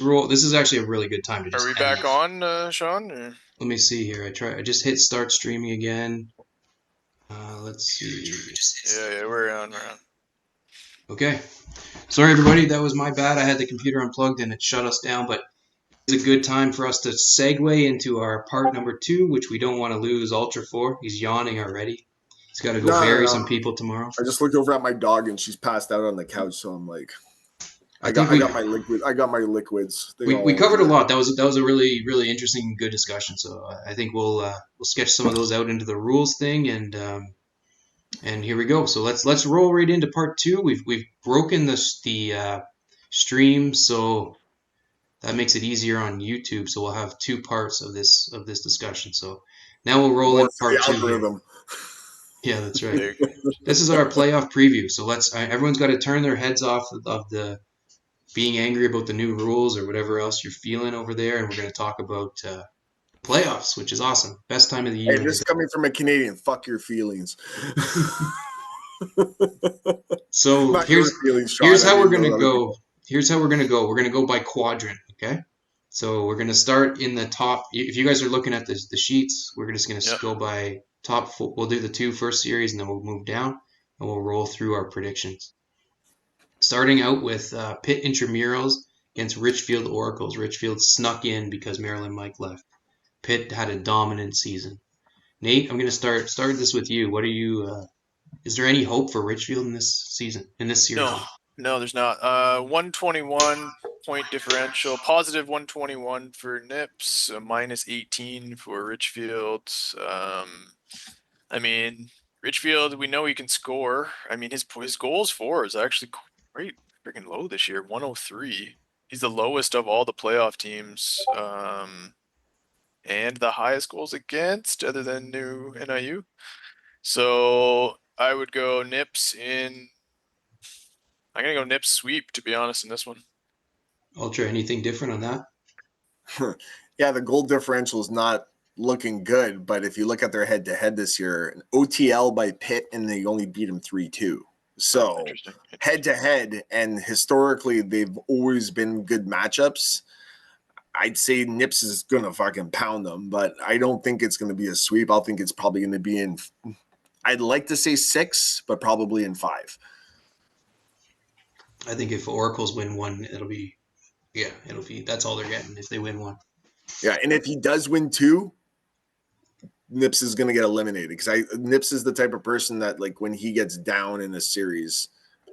roll. This is actually a really good time to Are just we end back this. on, Sean? Or? Let me see here. I just hit start streaming again. Let's see. Yeah, we're on. We're on. Okay. Sorry, everybody. That was my bad. I had the computer unplugged and it shut us down, but it's a good time for us to segue into our part number 2, which we don't want to lose Ultra for. He's yawning already. He's got to go No, no, bury no. some people tomorrow. I just looked over at my dog and she's passed out on the couch, so I'm like, I I got think I got my liquid. I got my liquids. They we all covered a lot. That was a really interesting and good discussion. So I think we'll sketch some of those out into the rules thing, and here we go. So let's roll right into part 2. We've broken the stream, so that makes it easier on YouTube. So we'll have 2 parts of this discussion. So now we'll roll more into for part the 2 here. algorithm. Yeah, that's right. There, This is our playoff preview. So everyone's got to turn their heads off of the being angry about the new rules or whatever else you're feeling over there, and we're going to talk about playoffs, which is awesome. Best time of the Hey, year. this is coming from a Canadian. Fuck your feelings. So Not your feelings, here's Sean. I how we're mean gonna those other go. people. Here's how we're gonna go. We're gonna go by quadrant, okay? So we're gonna start in the top. If you guys are looking at the sheets, we're just gonna yep. go by top four. We'll do the 2 first series, and then we'll move down, and we'll roll through our predictions. Starting out with Pitt Intramurals against Richfield Oracles. Richfield snuck in because Maryland Mike left. Pitt had a dominant season. Nate, I'm gonna start this with you. What are you? Is there any hope for Richfield in this season? In this series? No, no, there's not. 121 point differential, positive 121 for Nips, minus 18 for Richfield. I mean, Richfield, we know he can score. I mean, his goals for is actually quite freaking low this year, 103. He's the lowest of all the playoff teams. And the highest goals against, other than new NIU. So I would go Nips in. I'm gonna go Nips sweep, to be honest, in this one. Ultra, anything different on that? Yeah, the goal differential is not looking good, but if you look at their head-to-head this year, an OTL by Pitt, and they only beat them 3-2. Oh, So interesting. head-to-head, and historically they've always been good matchups. I'd say Nips is gonna fucking pound them, but I don't think it's gonna be a sweep. I'll think it's probably gonna be in. I'd like to say 6, but probably in 5. I think if Oracles win one, it'll be that's all they're getting if they win one. Yeah, and if he does win 2, Nips is going to get eliminated because Nips is the type of person that like when he gets down in a series,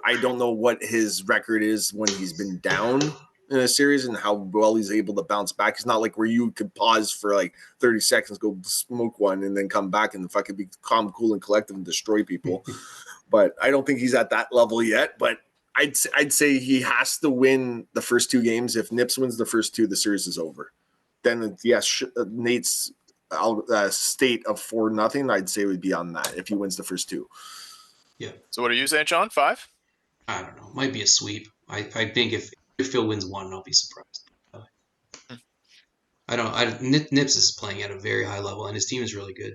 I don't know what his record is when he's been down in a series and how well he's able to bounce back. It's not like where you could pause for like 30 seconds, go smoke one, and then come back and fucking be calm, cool, and collective and destroy people. But I don't think he's at that level yet. But I'd say he has to win the first 2 games. If Nips wins the first 2, the series is over. Then yes, Nate's state of 4-0, I'd say would be on that if he wins the first 2. Yeah. So what are you saying, Sean? 5? I don't know. Might be a sweep. I think if Phil wins one, I'll be surprised. I don't. Nips is playing at a very high level, and his team is really good.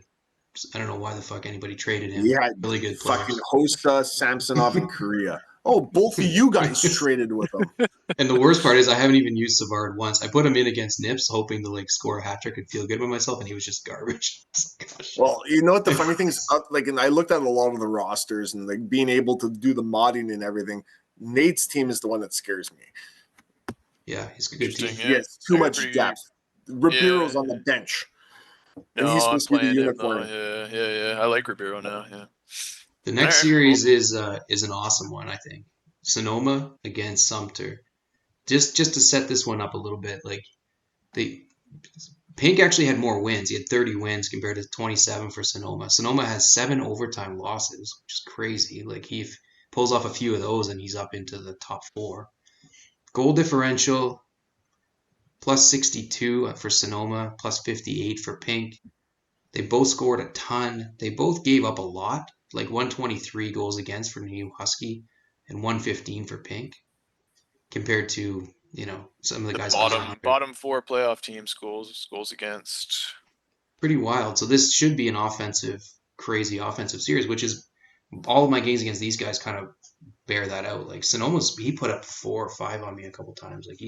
I don't know why the fuck anybody traded him. He had Really good fucking players. Hosta, Samsonov, and Korea. Oh, both of you guys traded with them. And the worst part is I haven't even used Savard once. I put him in against Nips, hoping to like score a hat trick and feel good about myself, and he was just garbage. Gosh. Well, you know what the funny thing is? Like, and I looked at a lot of the rosters and like being able to do the modding and everything. Nate's team is the one that scares me. Yeah, he's a good team. Interesting. He Yeah, has too much pretty. depth. Ribeiro's Yeah. on the bench, and he's No, I'm supposed to be the playing him though. unicorn. Yeah. I like Ribeiro now. Yeah. The All next right, cool. series is an awesome one, I think. Sonoma against Sumter. Just to set this one up a little bit, like they Pink actually had more wins. He had 30 wins compared to 27 for Sonoma. Sonoma has 7 overtime losses, which is crazy. Like he pulls off a few of those and he's up into the top 4. Goal differential plus 62 for Sonoma, plus 58 for Pink. They both scored a ton. They both gave up a lot, like 123 goals against for New Husky and 115 for Pink, compared to some of the The guys under bottom 100. 4 playoff teams goals against. Pretty wild. So this should be an crazy offensive series, which is all of my games against these guys kind of bear that out. Like Sonoma's, he put up 4 or 5 on me a couple times. Like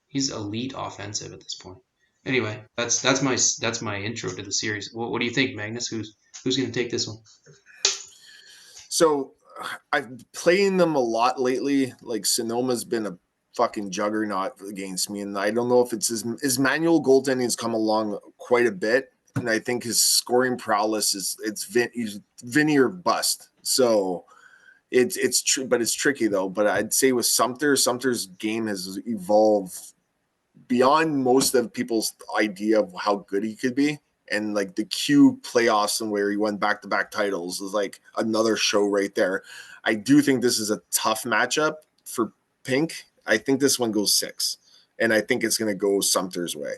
He's elite offensive at this point. Anyway, that's my intro to the series. What do you think, Magnus? Who's going to take this one? So I've playing them a lot lately. Like Sonoma's been a fucking juggernaut against me, and I don't know if it's his manual goaltending has come along quite a bit, and I think his scoring prowess he's Vinny or bust. So it's true, but it's tricky though. But I'd say with Sumter's game has evolved beyond most of people's idea of how good he could be. And like the Q playoffs and where he won back-to-back titles is like another show right there. I do think this is a tough matchup for Pink. I think this one goes 6, and I think it's going to go Sumter's way.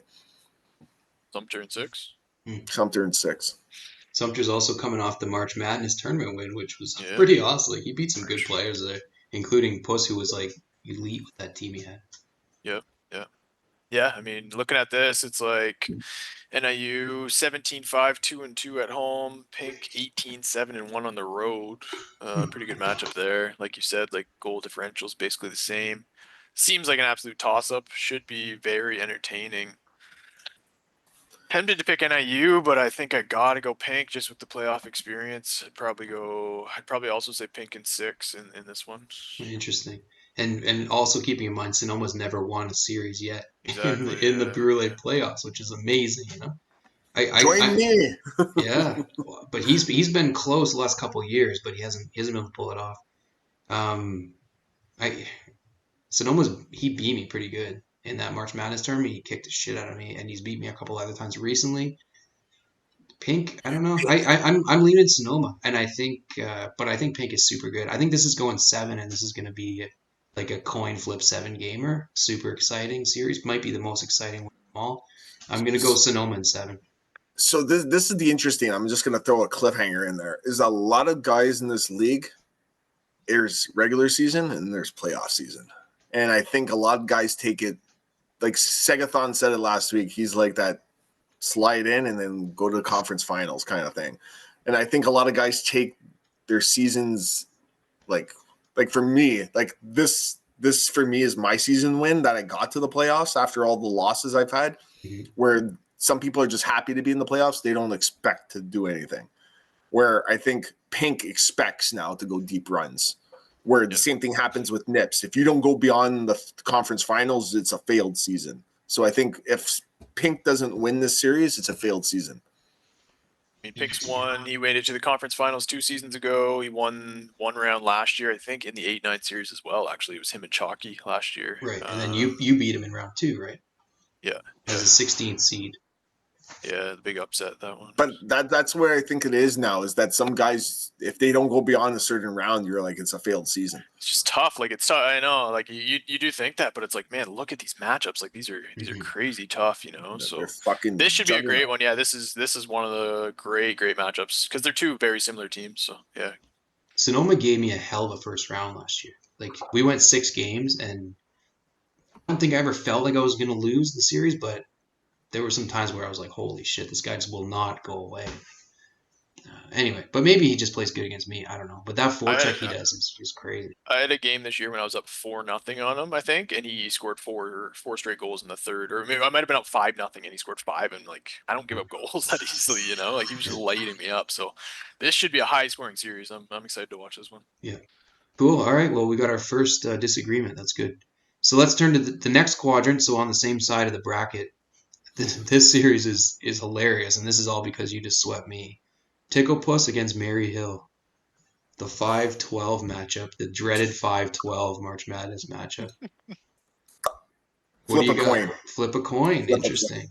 Sumter in 6. Sumter in 6. Sumter's also coming off the March Madness tournament win, which was Yeah. pretty awesome. Like he beat some good players there, including Puss, who was like elite with that team he had. Yep. Yeah, I mean, looking at this, it's like NIU 17-5, 2-2 at home, Pink 18-7-1 on the road. Pretty good matchup there. Like you said, like goal differentials basically the same. Seems like an absolute toss-up. Should be very entertaining. Tempted to pick NIU, but I think I gotta go Pink just with the playoff experience. I'd probably also say Pink in 6 in this one. Interesting. And also keeping in mind, Sonoma's never won a series yet Exactly. in the Brule playoffs, which is amazing. You know, Join me. Yeah, but he's been close the last couple of years, but he hasn't been able to pull it off. I he beat me pretty good in that March Madness tournament. He kicked the shit out of me, and he's beat me a couple other times recently. Pink, I don't know. I'm leaning Sonoma, and but I think Pink is super good. I think this is going 7, and this is going to be like a coin flip 7 gamer. Super exciting series. Might be the most exciting one of them all. I'm going to go Sonoma in 7. So this is the interesting. I'm just going to throw a cliffhanger in there. Is a lot of guys in this league. There's regular season and there's playoff season, and I think a lot of guys take it like Segathon said it last week. He's like that slide in and then go to the conference finals kind of thing. And I think a lot of guys take their seasons like for me, like this for me is my season win that I got to the playoffs after all the losses I've had, where some people are just happy to be in the playoffs. They don't expect to do anything. Where I think Pink expects now to go deep runs. Where the same thing happens with Nips. If you don't go beyond the conference finals, it's a failed season. So I think if Pink doesn't win this series, it's a failed season. I mean, Pink's won. He made it to the conference finals 2 seasons ago. He won 1 round last year, I think, in the 8-9 series as well. Actually, it was him and Chalky last year. Right, and then you beat him in round 2, right? Yeah. As a 16th seed. Yeah, the big upset, that one. But that's where I think it is now, is that some guys, if they don't go beyond a certain round, you're like, it's a failed season. It's just tough. Like, it's tough. I know. Like, you do think that, but it's like, man, look at these matchups. Like, these are crazy tough, you know? So this should be a great one. Yeah, this is one of the great matchups because they're 2 very similar teams. So, yeah. Sonoma gave me a hell of a first round last year. Like, we went 6 games, and I don't think I ever felt like I was going to lose the series, but there were some times where I was like, holy shit, this guy just will not go away. Anyway, but maybe he just plays good against me. I don't know. But that forecheck he does is crazy. I had a game this year when I was up 4-0 on him, I think, and he scored four straight goals in the third, or maybe I might have been up 5-0 and he scored 5. And like, I don't give up goals that easily, you know. Like, he was just lighting me up. So this should be a high scoring series. I'm excited to watch this one. Yeah, cool. All right. Well, we got our first disagreement. That's good. So let's turn to the next quadrant. So on the same side of the bracket, this series is hilarious, and this is all because you just swept me. Ticklepuss against Mary Hill. The 5-12 matchup, the dreaded 5-12 March Madness matchup. What do you got? Coin. Flip a coin. Interesting.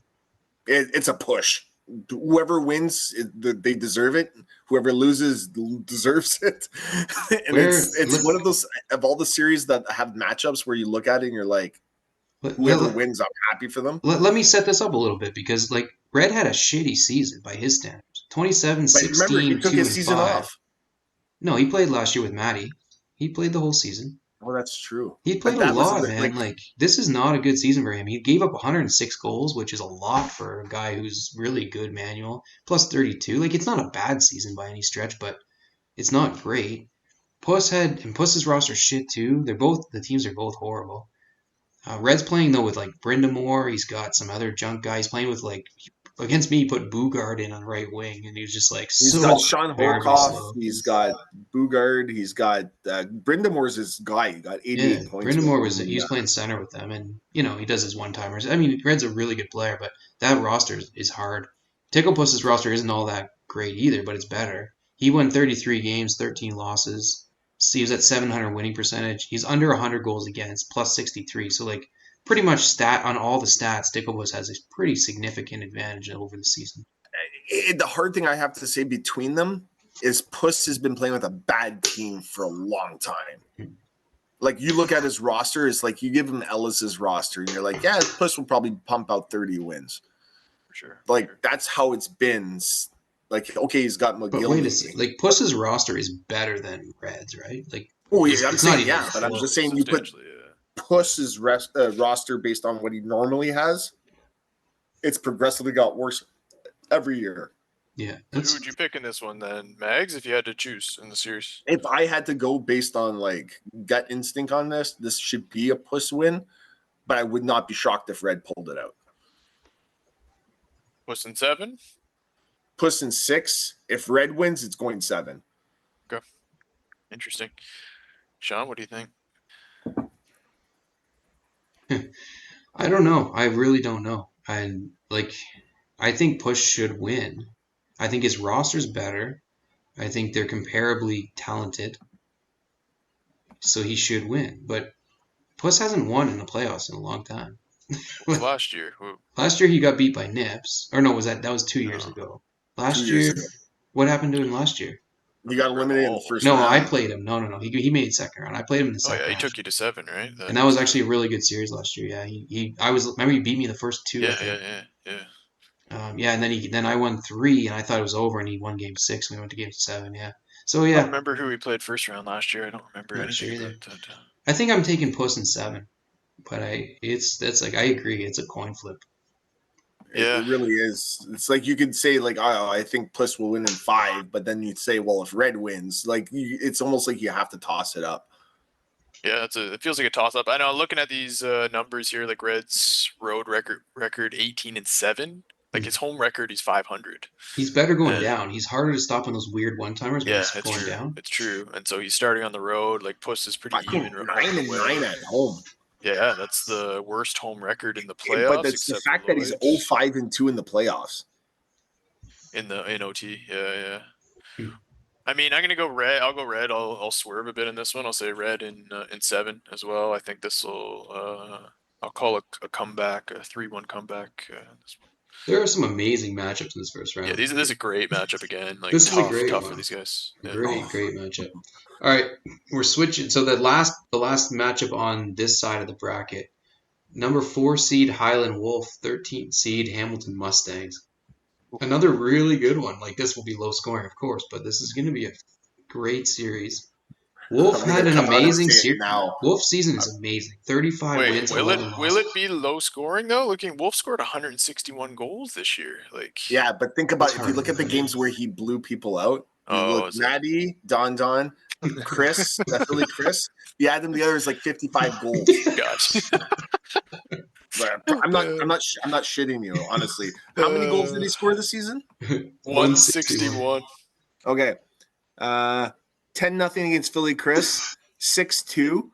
It's a push. Whoever wins, they deserve it. Whoever loses deserves it. And it's one of those of all the series that have matchups where you look at it and you're like, whoever wins, I'm happy for them. Let me set this up a little bit because like Red had a shitty season by his standards. 27, 16, remember, he took 2, his and season 5. off. No, he played last year with Maddie. He played the whole season. Oh, that's true. He played a lot, man. Like, this is not a good season for him. He gave up 106 goals, which is a lot for a guy who's really good manual. Plus 32. Like, it's not a bad season by any stretch, but it's not great. Puss's roster shit too. The teams are both horrible. Red's playing though with like Brindamore. He's got some other junk guys playing with like against me. He put Bugard in on right wing, and he was just like He's so got Sean terribly Holkoff. slow. He's got Bugard. He's got Brindamore's his guy. He got Yeah, 88 points with Brindamore him. was playing center with them, and he does his one timers. I mean, Red's a really good player, but that roster is hard. Ticklepuss's roster isn't all that great either, but it's better. He won 33 games, 13 losses. He was at 700 winning percentage. He's under 100 goals against, plus 63. So like pretty much stat on all the stats, Ticklepuss has a pretty significant advantage over the season. The hard thing I have to say between them is Puss has been playing with a bad team for a long time. Like you look at his roster, it's like you give him Ellis's roster, and you're like, yeah, Puss will probably pump out 30 wins. For sure. Like that's how it's been. Like okay, he's got McGill. But wait a second, like Puss's roster is better than Red's, right? Like, oh yeah, I'm it's not saying even yeah, but I'm close. just saying you put Puss's roster based on what he normally has. It's progressively got worse every year. Yeah. Who would you pick in this one then, Mags, if you had to choose in the series? If I had to go based on like gut instinct on this should be a Puss win, but I would not be shocked if Red pulled it out. Puss in 7? Puss in 6. If Red wins, it's going 7. Okay. Interesting. Sean, what do you think? I don't know. I really don't know. And like, I think Push should win. I think his roster's better. I think they're comparably talented. So he should win. But Puss hasn't won in the playoffs in a long time. Last year. Last year he got beat by Nips. Or no, that was 2 years ago. Last 2 years year, ago. what happened to him last year? He got eliminated in the first No, round. I played him. No. He made second round. I played him in the second Oh yeah, he round. took you to 7, right? And that was actually a really good series last year. Yeah, remember he beat me the first 2. Yeah, I think. yeah. Yeah, and then I won 3, and I thought it was over, and he won game 6, and we went to game 7. Yeah, so I yeah, don't remember who he played first round last year. I don't remember not sure anything either. about that. I think I'm taking Puss in 7, but that's like I agree, it's a coin flip. Yeah. It really is. It's like you could say like, oh, I think Puss will win in 5, but then you'd say, well, if Red wins, like it's almost like you have to toss it up. Yeah, it feels like a toss up. I know. Looking at these numbers here, like Red's road record 18 and 7. Like his home record, he's 500. He's better going down. He's harder to stop on those weird one timers when Yeah, he's it's going true. down. It's true. And so he's starting on the road. Like Puss is pretty even. 9 and 9 at home. Yeah, that's the worst home record in the But playoffs. that's the except fact that he's Lloyd's. 0-5 and 2 in the playoffs. In OT. Yeah. Hmm. I mean, I'm gonna go Red. I'll go Red. I'll swerve a bit in this one. I'll say Red in 7 as well. I think this will. I'll call it a comeback, a 3-1 comeback. This one. There are some amazing matchups in this first round. Yeah, this is a great matchup again. Like This is a tough great for one. these guys. Yeah. Great matchup. All right, we're switching. So the last matchup on this side of the bracket, number 4 seed Highland Wolf, 13th seed Hamilton Mustangs. Another really good one. Like this will be low scoring, of course, but this is going to be a great series. Wolf had an amazing series. Wolf's season is amazing. 35 wins, 11 losses. Will it be low scoring though? Looking, Wolf scored 161 goals this year. Like yeah, but think about if you look at the games where he blew people out. You look Maddie, Don, Chris, Philly Chris. You add them together, it's like 55 goals. Gotcha. I'm not shitting you, honestly. How many goals did he score this season? 161. Okay. 10-0 against Philly Chris. 6-2.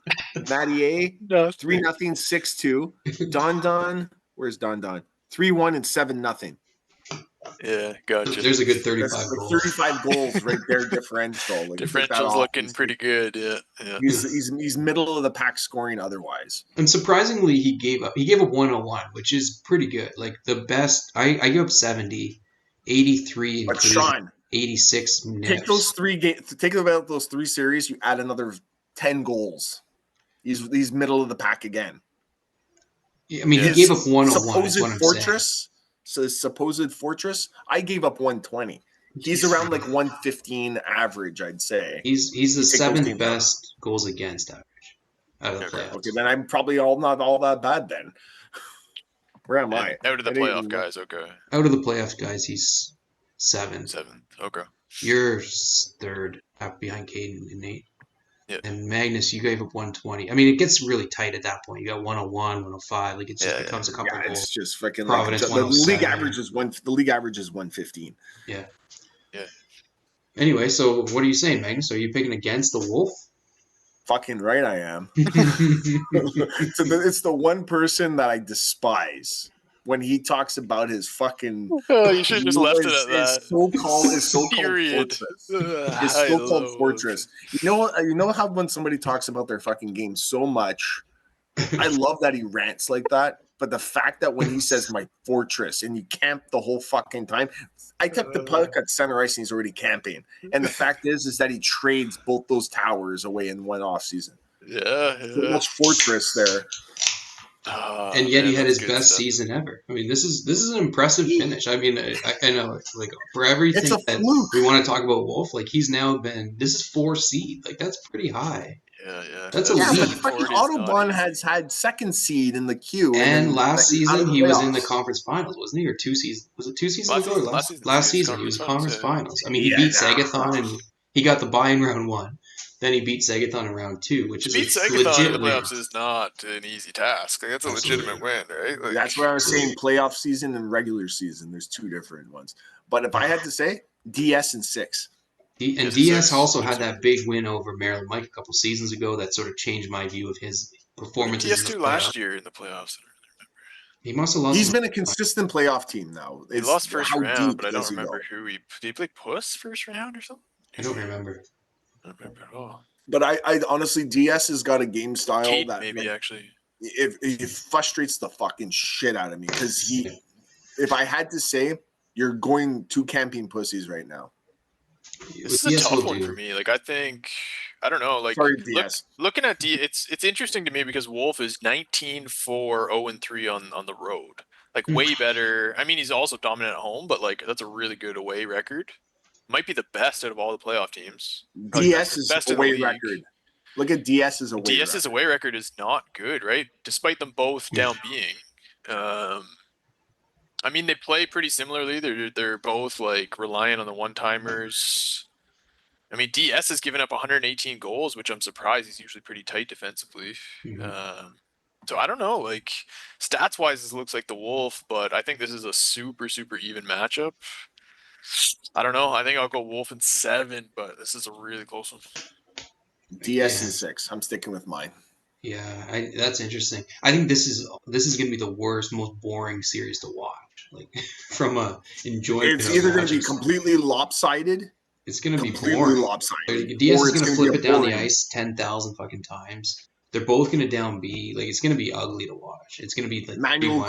Matty A. 3-0, 6-2. Don. Where's Don? 3-1 and 7-0. Yeah, gotcha. There's a good 35 That's like goals. 35 goals right there differential. Like, differential's looking pretty good. Yeah. He's middle of the pack scoring otherwise. And surprisingly, he gave up 101, which is pretty good. Like the best, I gave up 70, 83, but Sean, 86 nips. Take those 3 games. Take about those 3 series. You add another 10 goals. He's middle of the pack again. I mean, he gave up 101. Supposed fortress. So supposed fortress. I gave up 120. He's around like 115 average, I'd say. He's the 7th best goals against average out of the playoffs. Okay, then I'm probably not all that bad then. Where am I? Out of the playoff guys, okay. Out of the playoff guys, he's 7th. 7th, okay. You're 3rd, behind Caden and Nate. Yeah. And Magnus, you gave up 120. I mean, it gets really tight at that point. You got 101, 105. Like, it just Yeah, yeah. becomes a couple Yeah, it's goals. just freaking like Providence the league 107. average is one. The league average is 115. Yeah. Yeah. Anyway, so what are you saying, Magnus? Are you picking against the Wolf? Fucking right, I am. It's the one person that I despise when he talks about his fucking Oh, you should have just left it at his that. so-called Period. fortress. Ugh, His I so-called loathe. fortress. You know how when somebody talks about their fucking game so much, I love that he rants like that. But the fact that when he says my fortress and you camp the whole fucking time, I kept the puck at center ice and he's already camping. And the fact is that he trades both those towers away in one off season. Yeah, So yeah. much fortress there. And Oh yet he man, had that's his good best stuff. season ever. I mean, this is an impressive finish. I mean, I know, like, for everything It's a that fluke. we want to talk about Wolf, like, he's now been, this is 4 seed. Like, that's pretty high. Yeah, yeah. That's That Yeah, but elite. fucking 740 is not Autobahn easy. has had second seed in the queue and And then last out of season the he was in the playoffs. conference finals, wasn't he? Or 2 seasons? Was it 2 seasons ago or Last last season he last was season? He conference was finals. conference Yeah. finals. I mean, he Yeah, beat nah. Sagathon and he got the bye in round 1. Then he beat Sagathon in round 2, which To is a beat Sagathon in legit the win. playoffs is not an easy task. Like, that's a legitimate Absolutely, win, right? Like, That's where I was saying absolutely. playoff season and regular season. There's two different ones. But if I had to say, DS and 6. And DS and DS six. also had Interesting. that big win over Maryland Mike a couple seasons ago that sort of changed my view of his What did performances DS in the do playoffs. last year in the playoffs? He must have lost He's some. been a consistent playoff team now. He It's lost first how round, deep but I don't does he remember go? who he did. He play Puss first round or something? I don't remember. I don't remember at all. But I honestly, DS has got a game style Kate, that maybe actually. it frustrates the fucking shit out of me because Yeah. if I had to say, you're going to camping pussies right now. This is a DS will tough one for do. me. Like, I think I don't know. Like, Sorry, DS. looking at D, it's interesting to me because Wolf is 19-4, 0-3 on the road. Like, way better. I mean, he's also dominant at home, but like that's a really good away record. Might be the best out of all the playoff teams. Probably DS is best in the away league. record. Look at DS's away DS's record. away record is not good, right? Despite them both down being. Um, I mean, they play pretty similarly. They're both like relying on the one timers. I mean, DS has given up 118 goals, which I'm surprised. He's usually pretty tight defensively. Mhm. So I don't know. Like, stats wise, this looks like the Wolf, but I think this is a super even matchup. I don't know. I think I'll go Wolf in 7, but this is a really close one. DS Yeah, and 6. I'm sticking with mine. yeah. That's interesting. I think this is gonna be the worst, most boring series to watch. Like from a enjoyment It's of either going to watching be something. completely lopsided, it's gonna be boring. DS or is it's gonna going to be flip a it down the boring. ice 10,000 fucking times. They're both gonna down B. Like it's gonna be ugly to watch. It's gonna be like Manual 3-1, 2-2.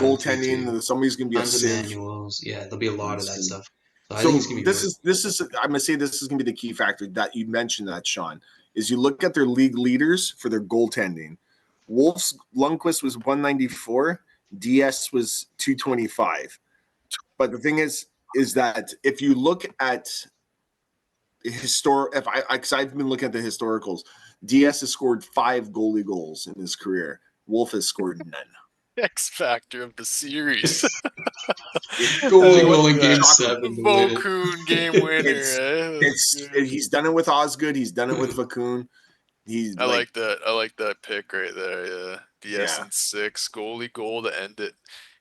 goaltending. Somebody's going to be a Tons of sieve. manuals. Yeah, there'll be a lot of that stuff. So I think it's So gonna be really. this is I'm gonna say this is gonna be the key factor that you mentioned that, Sean, is you look at their league leaders for their goaltending. Wolf's Lundqvist was 194, DS was 225. But the thing is that if you look at if I because I've been looking at the historicals, DS has scored 5 goalie goals in his career. Wolf has scored none. X factor of the series. Goalie What goal in the game Chocolate. 7 to win it. Vokoun game winner? He's done it with Osgood. He's done it with Vacoon. He's I like, like that. I like that pick right there. Yeah, DS yeah. and 6 goalie goal to end it.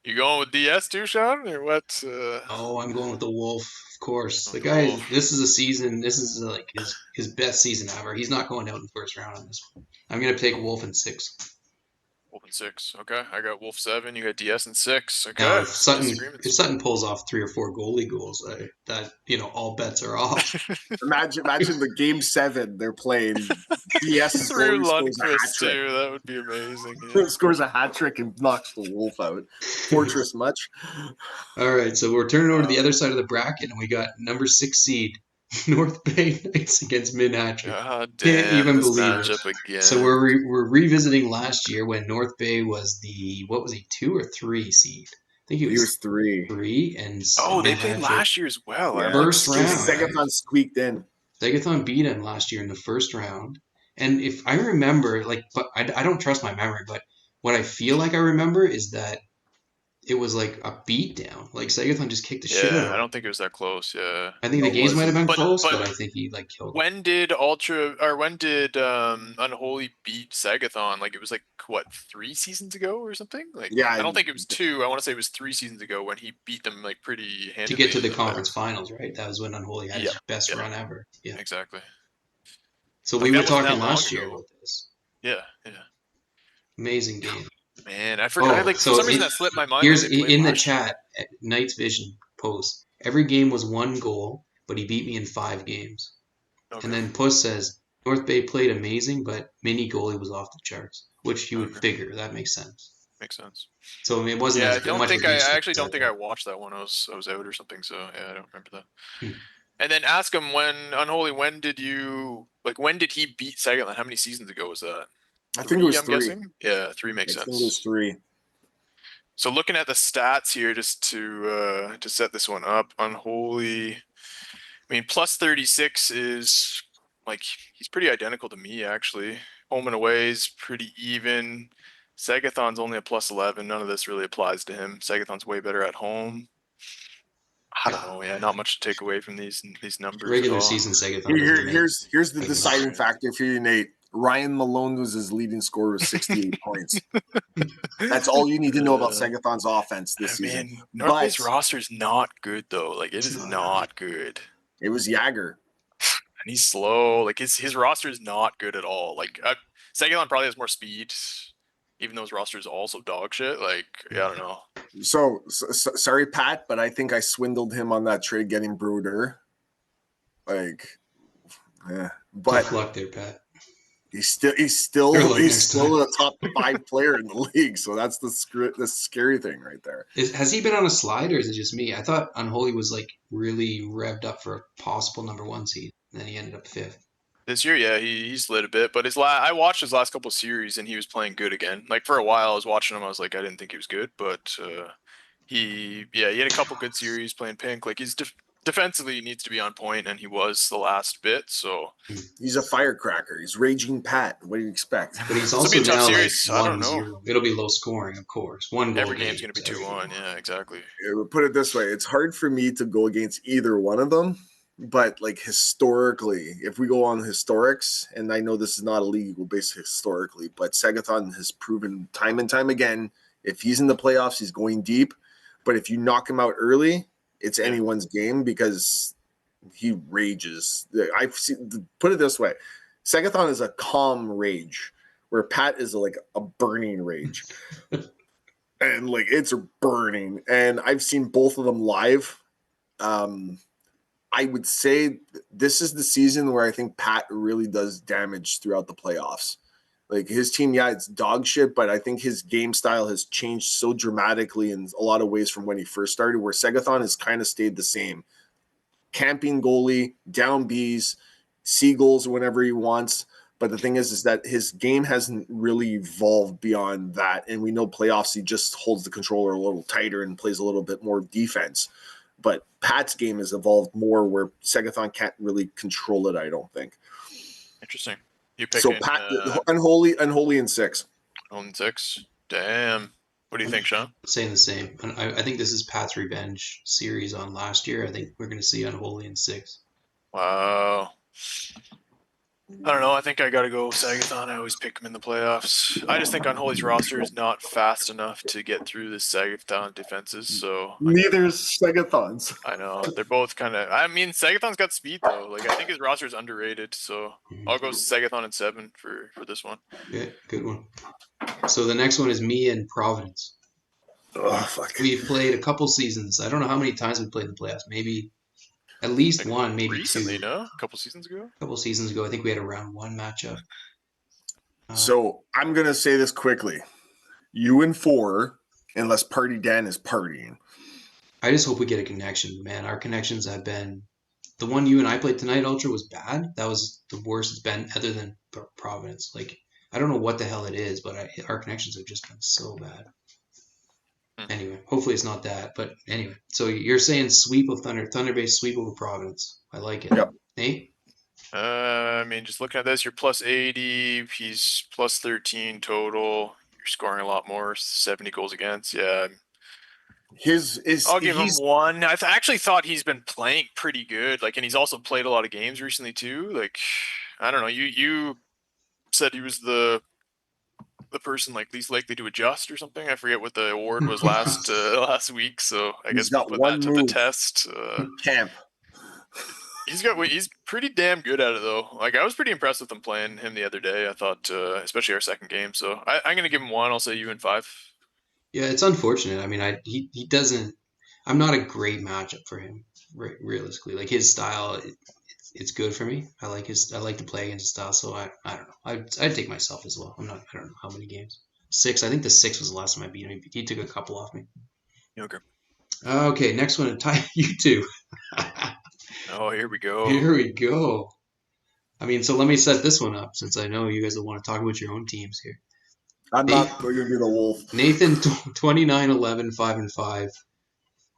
You going with DS too, Sean, or what? Oh, I'm going with the Wolf, of course. The The guy, Wolf. this is a season. This is like his best season ever. He's not going out in the first round on this one. I'm gonna take Wolf in 6. Wolf and 6. Okay, I got Wolf 7. You got DS and 6. Now, Okay, some disagreements. if Sutton pulls off 3 or 4 goalie goals, that all bets are off. Imagine the game 7 they're playing. DS Through scores a hat Lundqvist trick. too. That would be amazing. Yeah. Scores a hat trick and knocks the Wolf out. Fortress much? All right, so we're turning over to the Uh, other side of the bracket, and we got number 6 seed North Bay Knights against Mid Hattrick. God Can't damn, even this believe it. matchup So again. we're revisiting last year when North Bay was the what was he 2 or 3 seed? I think he He was was 3. 3, and Oh, they Mid played Hattrick last year as well. I'm Yeah. like first Because round. skipping. Segathon squeaked in. Sagathon beat him last year in the first round, and if I remember, like, but I don't trust my memory, but what I feel like I remember is that it was like a beatdown. Like Sagathon just kicked the shit out Yeah, of I him. don't think it was that close. Yeah. I think the No, it games might have wasn't. been But close, but but I think he like killed him. when did Unholy beat Sagathon? Like it was like what, 3 seasons ago or something? Like Yeah, I don't think it was two. I want to say it was 3 seasons ago when he beat them like pretty To get handedly to in the the conference playoffs. finals, right? That was when Unholy had Yeah, his best yeah, run ever. Yeah. exactly. So we Like were that wasn't talking that long last year ago. about this. Yeah, yeah. Amazing game. Man, I forgot. Oh, Like for so some reason that slipped my mind that here's they played in the last year. chat at Knight's Vision post. Every game was one goal, but he beat me in 5 games. And Okay, then Puss says North Bay played amazing, but mini goalie was off the charts, which you would okay, figure that makes sense. makes sense. So I mean, it wasn't Yeah, as much of a beach I story actually as I don't think I thought. watched that one. I was out or something. So yeah, I don't remember that. Hmm. And then ask him when Unholy. When did you like? When did he beat Sagaland? How many seasons ago was that? I think it Three, was I'm 3. guessing. Yeah, three I makes think it was sense. 3. So looking at the stats here, just to set this one up, Unholy. I mean, plus 36 is like he's pretty identical to me actually. Home and away is pretty even. Sagathon's only a plus 11. None of this really applies to him. Sagathon's way better at home. I don't know. Yeah, not much to take away from these numbers at Regular all. season Segathon doesn't make Here's the as much deciding sense. factor for you, Nate. Ryan Malone was his leading scorer with 68 points. That's all you need to know about Sagathon's offense this season. Man, North But Bay's roster is not good though. Like it It's is not. not good. it was Jagger. And he's slow. Like his roster is not good at all. Like Seguin probably has more speed, even though his roster is also dog shit. Like yeah, I don't know. So sorry, Pat, but I think I swindled him on that trade getting Bruder. Like, yeah. But Tough luck there, Pat. he's Better luck next still time. a top 5 player in the league. So that's the scary thing right there. Has he been on a slide or is it just me? I thought Unholy was like really revved up for a possible #1 seed, and then he ended up 5th. This year, yeah, he slid a bit, but I watched his last couple series and he was playing good again. Like for a while, I was watching him, I was like, I didn't think he was good, but he had a couple good series playing pink. Like he's defensively he needs to be on point, and he was the last bit. So He's a firecracker. He's raging Pat. What do you expect? But he's this will be also a tough now like series. I don't know. 1-0. It'll be low scoring, of course. One goal Every game's gonna be games, every 2-1. game. Yeah, exactly. Put it this way: it's hard for me to go against either one of them. But like historically, if we go on historics, and I know this is not a league based historically, but Sagathon has proven time and time again, if he's in the playoffs, he's going deep. But if you knock him out early, it's anyone's game because he rages. I've seen, put it this way: Sagathon is a calm rage, where Pat is like a burning rage, and like it's burning. And I've seen both of them live. I would say this is the season where I think Pat really does damage throughout the playoffs. Like his team, yeah, it's dog shit, but I think his game style has changed so dramatically in a lot of ways from when he first started, where Segathon has kind of stayed the same. Camping goalie, down bees, seagulls whenever he wants. But the thing is that his game hasn't really evolved beyond that. And we know playoffs, he just holds the controller a little tighter and plays a little bit more defense. But Pat's game has evolved more where Segathon can't really control it, I don't think. Interesting. You So picking Pat, unholy in 6. on 6? Damn. What do you think, Sean? Saying the same. And I think this is Pat's revenge series on last year. I think we're going to see Unholy in 6. Wow. I don't know. I think I got to go Sagathon. I always pick him in the playoffs. I just think Unholy's roster is not fast enough to get through the Sagathon defenses. So Neither is Segathon's. I know they're both kind of. I mean, Sagathon's got speed though. Like I think his roster is underrated. So I'll go Sagathon in 7 for this one. Yeah, good one. So the next one is me and Providence. Oh, fuck. We've played a couple seasons. I don't know how many times we played in the playoffs. Maybe at least Like one, maybe recently, 2. no? A couple seasons ago. A couple seasons ago, I think we had a round 1 matchup. So I'm going to say this quickly. You in 4, unless Party Dan is partying. I just hope we get a connection, man. Our connections have been the one you and I played tonight. Ultra was bad. That was the worst it's been, other than Providence. Like I don't know what the hell it is, but our connections have just been so bad. Anyway, hopefully it's not that. But anyway, so you're saying sweep of Thunder Bay sweep over Providence. I like it. Yep. Nate? I mean, just looking at this, you're plus 80. He's plus 13 total. You're scoring a lot more. 70 goals against. Yeah, I'll give him he's 1. I actually thought he's been playing pretty good. Like, and he's also played a lot of games recently too. Like, I don't know. You said he was the person like least likely to adjust or something. I forget what the award was last week. So I he's guess we'll got put that one to the move. test. Camp. He's pretty damn good at it though. Like, I was pretty impressed with him playing him the other day. I thought, especially our second game. So I'm gonna give him 1. I'll say you in 5. Yeah, it's unfortunate. I mean, he doesn't. I'm not a great matchup for him, realistically. Like his style, it's good for me. I like to play against his style. So I don't know. I'd take myself as well. I don't know how many games. 6. I think the 6 was the last time I beat him. He took a couple off me. Okay. Okay, next one. You two. Oh, here we go. Here we go. I mean, so let me set this one up since I know you guys will want to talk about your own teams here. I'm not going to be the wolf. Nathan 29, 11, 5 and 5.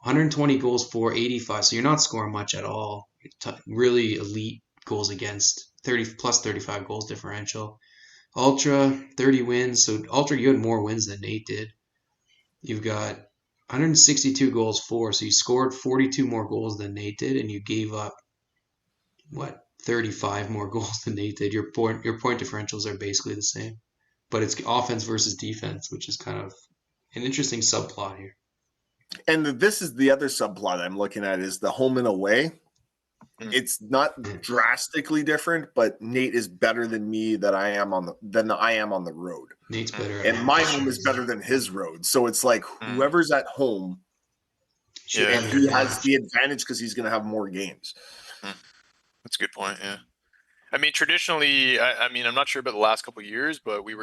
120 goals for 85. So you're not scoring much at all. Really elite goals against 30 plus 35 goals differential. Ultra 30 wins. So Ultra, you had more wins than Nate did. You've got 162 goals for. So you scored 42 more goals than Nate did, and you gave up what 35 more goals than Nate did. Your point differentials are basically the same, but it's offense versus defense, which is kind of an interesting subplot here. And this is the other subplot I'm looking at is the home and away. It's not drastically different, but Nate is better than me than I am on the road. Nate's better, and my home is better than his road. So it's like whoever's at home, and he has the advantage because he's going to have more games. That's a good point. Yeah. I mean, traditionally, I mean, I'm not sure about the last couple of years, but we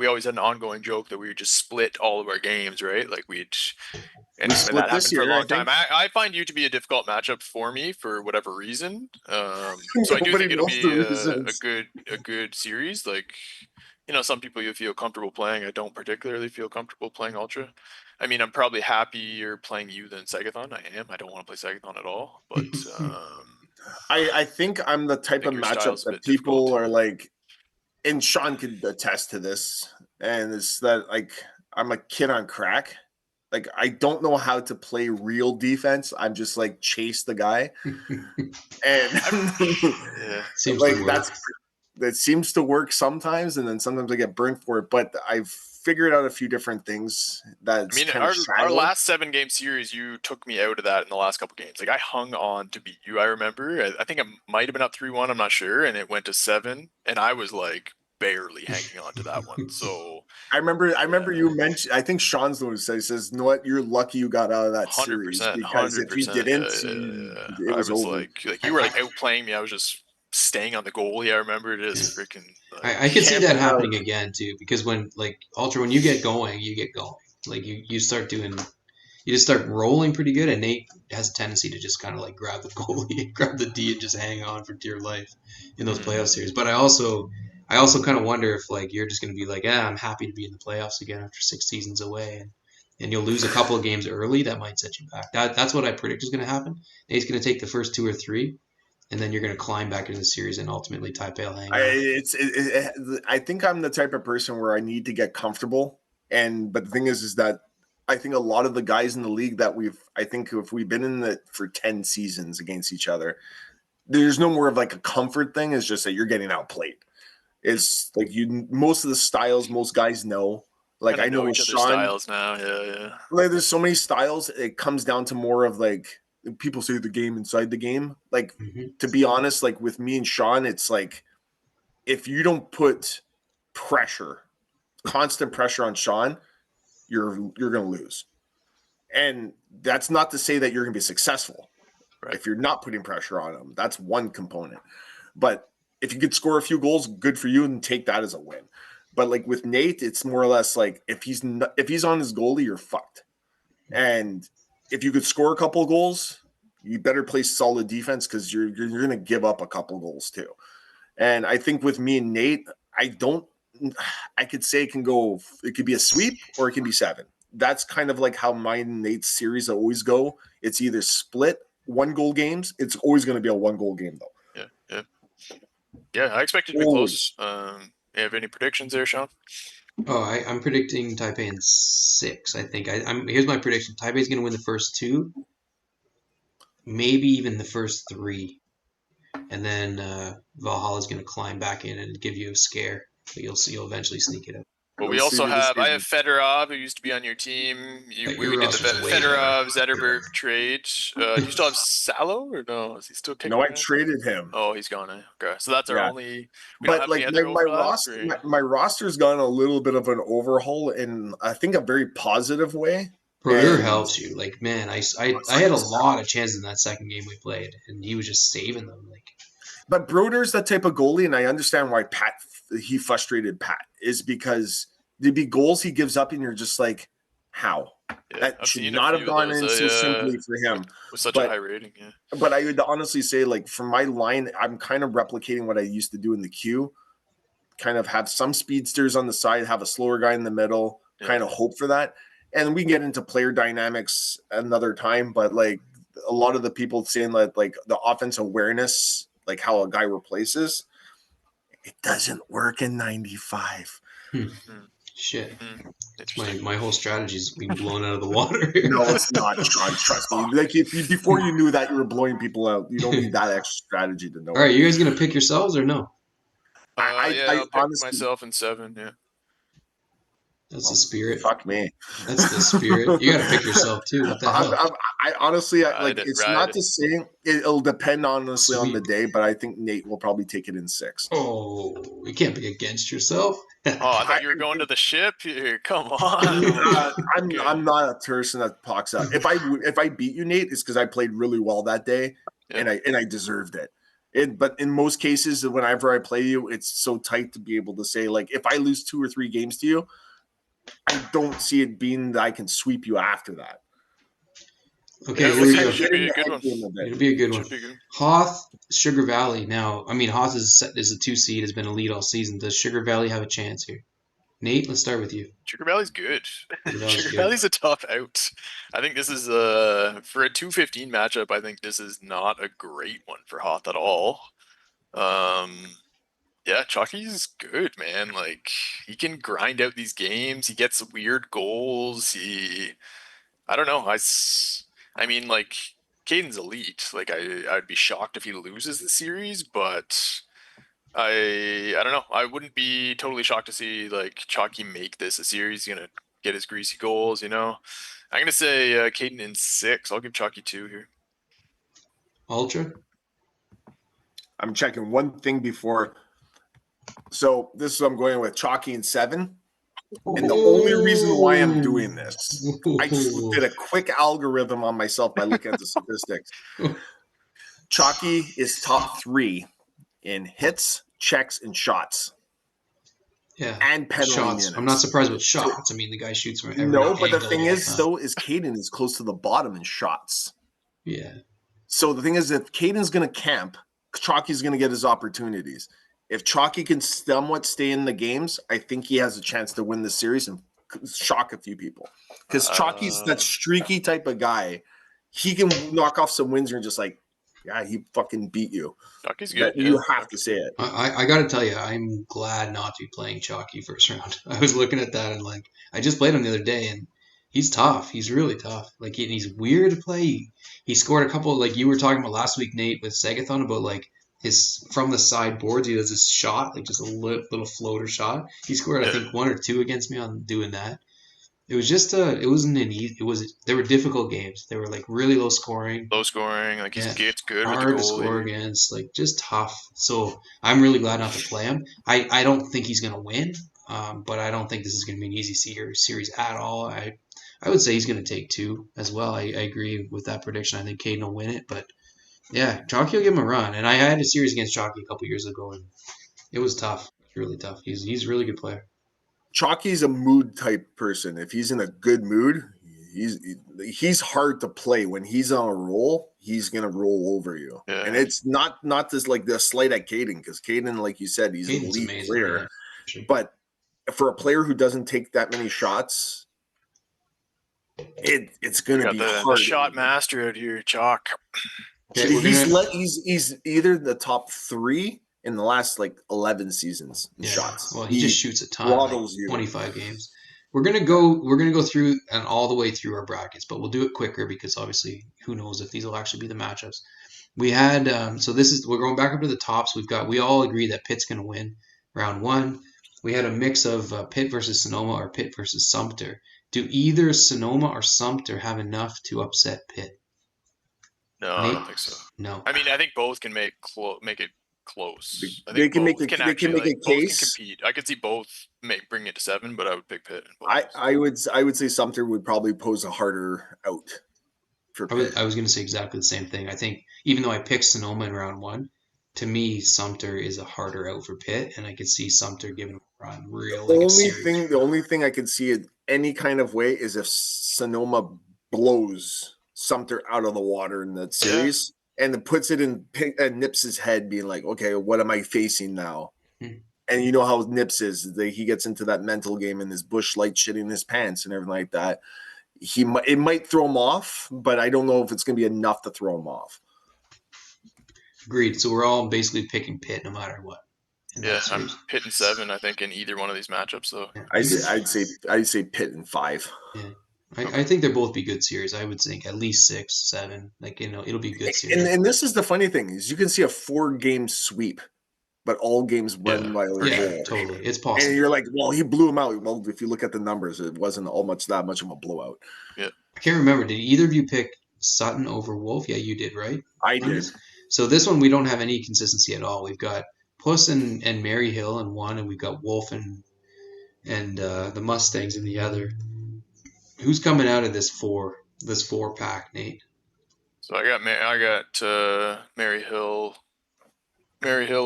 always had an ongoing joke that we would just split all of our games, right? Like and that happened for a long time. I find you to be a difficult matchup for me for whatever reason. So I do think it'll be a good series. Like, some people you feel comfortable playing. I don't particularly feel comfortable playing Ultra. I mean, I'm probably happier playing you than Sagathon. I am. I don't want to play Sagathon at all, but I think I'm the type of matchup that people are like, and Sean could attest to this, and it's that like I'm a kid on crack. Like I don't know how to play real defense. I'm just like chase the guy, and that seems to work sometimes, and then sometimes I get burnt for it. But I've figured out a few different things. That's our last 7-game series, you took me out of that in the last couple games. Like I hung on to beat you. I remember. I think I might have been up 3-1. I'm not sure, and it went to 7, and I was like barely hanging on to that one. So I remember you mentioned. I think Sean's the one who says, "You know what? You're lucky you got out of that series because if you didn't, it was over." Like you were like outplaying me. I was just staying on the goalie. I remember it as freaking. I could see that happening again too, because when like Ultra, when you get going, you get going. Like you start doing, you just start rolling pretty good, and Nate has a tendency to just kind of like grab the goalie, grab the D, and just hang on for dear life in those playoff series. But I also kind of wonder if like you're just going to be like, I'm happy to be in the playoffs again after 6 seasons away, and you'll lose a couple of games early. That might set you back. That's what I predict is going to happen. Nate's going to take the first 2 or 3. And then you're going to climb back into the series and ultimately Taipei hang on. I think I'm the type of person where I need to get comfortable. But the thing is that I think a lot of the guys in the league that I think if we've been in it for 10 seasons against each other, there's no more of like a comfort thing. It's just that you're getting outplayed. It's like most of the styles, most guys know. Like I know each other's styles now. Yeah. Like there's so many styles. It comes down to more of like, people say the game inside the game. Like, to be honest, like with me and Sean, it's like if you don't put constant pressure on Sean, you're gonna lose. And that's not to say that you're gonna be successful. Right. If you're not putting pressure on him, that's one component. But if you could score a few goals, good for you, and take that as a win. But like with Nate, it's more or less like if he's on his goalie, you're fucked. And if you could score a couple of goals, you better play solid defense because you're going to give up a couple of goals too. And I think with me and Nate, I could say it could be a sweep or it can be 7. That's kind of like how my and Nate's series always go. It's either split 1-goal games. It's always going to be a 1-goal game though. Yeah. I expect it to be close. You have any predictions there, Sean? Oh, I'm predicting Taipei in 6. I think here's my prediction: Taipei's going to win the first 2, maybe even the first 3, and then Valhalla's going to climb back in and give you a scare. But you'll see, you'll eventually sneak it out. Well, we Let's see also the have I have decision. Fedorov, who used to be on your team. We Your did the roster's way better. Fedorov Zetterberg trade. Do you still have Salo or no? Is he still kicking No, I around? traded him. Oh, he's gone. Okay, so that's our Yeah. only. We don't But have any like other my overlap. roster, my roster's gone a little bit of an overhaul in I think a very positive way. Broder And helps you. Like, man, I had a it's lot of chances in that second game we played, and he was just saving them. Like, but Broder's that type of goalie, and I understand why he frustrated Pat is because there'd be goals he gives up, and you're just like, how? Yeah, That I've should seen a not have few of gone those. in so simply for him. With such a high But rating. Yeah. but I would honestly say, like, from my line, I'm kind of replicating what I used to do in the queue. Kind of have some speedsters on the side, have a slower guy in the middle, kind of hope for that. And we can get into player dynamics another time, but like a lot of the people saying that like the offense awareness, like how a guy replaces, it doesn't work in 95. hmm, Hmm. shit. Interesting. My whole strategy's being blown out of the water. No, it's not, Sean. Trust me. Like if you before you knew that you were blowing people out, you don't need that extra strategy to know All right, it. you guys gonna pick yourselves or no? Yeah, I I'll pick honestly, myself in 7. Yeah. That's the well, spirit. fuck me. That's the spirit. You got to pick yourself too. What the hell? I honestly Ride like. it, It's ride not it. to say it'll depend honestly on the Sweep. day, but I think Nate will probably take it in 6. Oh, you can't pick against yourself. Oh, I I, thought you were going to the ship here. Come on. Okay. I'm not a person that talks out. If I beat you, Nate, it's because I played really well that day, Yeah. and I deserved it. But in most cases, whenever I play you, it's so tight to be able to say like, if I lose 2 or 3 games to you, I don't see it being that I can sweep you after that. Okay, Yeah, here we'll we see. Kind go. of Should get in be a the good head one. game a bit. It'll be a good one. Should be good. Hoth, Sugar Valley. Now, I mean, Hoth is a 2 seed, has been a lead all season. Does Sugar Valley have a chance here? Nate, let's start with you. Sugar Valley's good. Sugar Valley's Sugar good. Valley's a tough out. I think this is for a 215 matchup. I think this is not a great one for Hoth at all. Yeah, Chucky's good, man. Like he can grind out these games. He gets weird goals. I don't know. I mean, like Caden's elite. Like I'd be shocked if he loses the series, but I don't know. I wouldn't be totally shocked to see like Chalky make this a series. He's gonna get his greasy goals, you know. I'm gonna say Caden in 6. I'll give Chalky 2 here. Ultra? I'm checking one thing before. So this is what I'm going with Chalky and 7. And the only reason why I'm doing this, I just did a quick algorithm on myself by looking at the statistics. Chalky is top 3 in hits, checks, and shots, Yeah. and penalty Shots. I'm not minutes. surprised with So, shots. I mean, the guy shoots from every no, but the angle thing all the is, time. though, is Caden is close to the bottom in shots. Yeah. So the thing is, if Caden's going to camp, Chalky's going to get his opportunities. If Chalky can somewhat stay in the games, I think he has a chance to win the series and shock a few people. Because Chalky's that streaky type of guy. He can knock off some wins and you're just like, yeah, he fucking beat you. Chalky's That good. you Yeah. have to say it. I got to tell you, I'm glad not to be playing Chalky first round. I was looking at that and like, I just played him the other day and he's tough. He's really tough. Like, he's weird to play. He scored a couple, like you were talking about last week, Nate, with Sagathon about like his from the side boards. He does this shot, like just a little floater shot. He scored, I Yeah. think, 1 or 2 against me on doing that. It was just it wasn't an easy. It was They were difficult games. They were like really low scoring. Low scoring. Like Yeah, gets good with the hard to score goalie. against, like just tough. So I'm really glad not to play him. I don't think he's gonna win, but I don't think this is gonna be an easy series at all. I would say he's gonna take 2 as well. I agree with that prediction. I think Caden will win it, but yeah, Chalky will give him a run. And I had a series against Chalky a couple years ago, and it was tough. Really tough. He's a really good player. Chalky's a mood type person. If he's in a good mood, he's hard to play. When he's on a roll, he's gonna roll over you. Yeah. And it's not this like the slight at Caden, because Caden, like you said, he's an Caden's elite amazing. player. Yeah. Sure. But for a player who doesn't take that many shots, it's gonna be The hard. shot master out here, Chalk. Okay, He's either the top 3 in the last like 11 seasons in Yeah. shots. Well, he just shoots a ton, like throttles you. 25 games. We're gonna go through and all the way through our brackets, but we'll do it quicker because obviously who knows if these will actually be the matchups. We had so we're going back up to the tops. We all agree that Pitt's gonna win round one. We had a mix of Pitt versus Sonoma or Pitt versus Sumter. Do either Sonoma or Sumter have enough to upset Pitt? No, I Nate? don't think so. No. I mean, I think both can make it close. I They think can make both a can they can actually make a like both can case. compete. I could see both bring it to 7, but I would pick Pitt. In both. I would say Sumter would probably pose a harder out for Pitt. I was going to say exactly the same thing. I think even though I picked Sonoma in round one, to me Sumter is a harder out for Pitt, and I could see Sumter giving a run real like a series. The only thing I could see it any kind of way is if Sonoma blows Sumter out of the water in that series and it puts it in Nips's head, being like, okay, what am I facing now? Hmm. And you know how Nips is, he gets into that mental game and his bush light shitting his pants and everything like that. It might throw him off, but I don't know if it's going to be enough to throw him off. Agreed. So we're all basically picking Pitt no matter what. Yeah, I'm Pitt in 7. I think in either one of these matchups. So yeah. I'd say Pitt in 5. Yeah. I think they'll both be good series. I would think at least 6, 7. Like, it'll be a good series. And this is the funny thing is you can see a 4-game sweep, but all games won by a goal. Totally. It's possible. And you're like, well, he blew him out. Well, if you look at the numbers, it wasn't that much of a blowout. Yeah. I can't remember. Did either of you pick Sutton over Wolf? Yeah, you did, right? I did. So this one we don't have any consistency at all. We've got Puss and Mary Hill in one, and we've got Wolf and the Mustangs in the other. Who's coming out of this four pack, Nate? So I got Mary Hill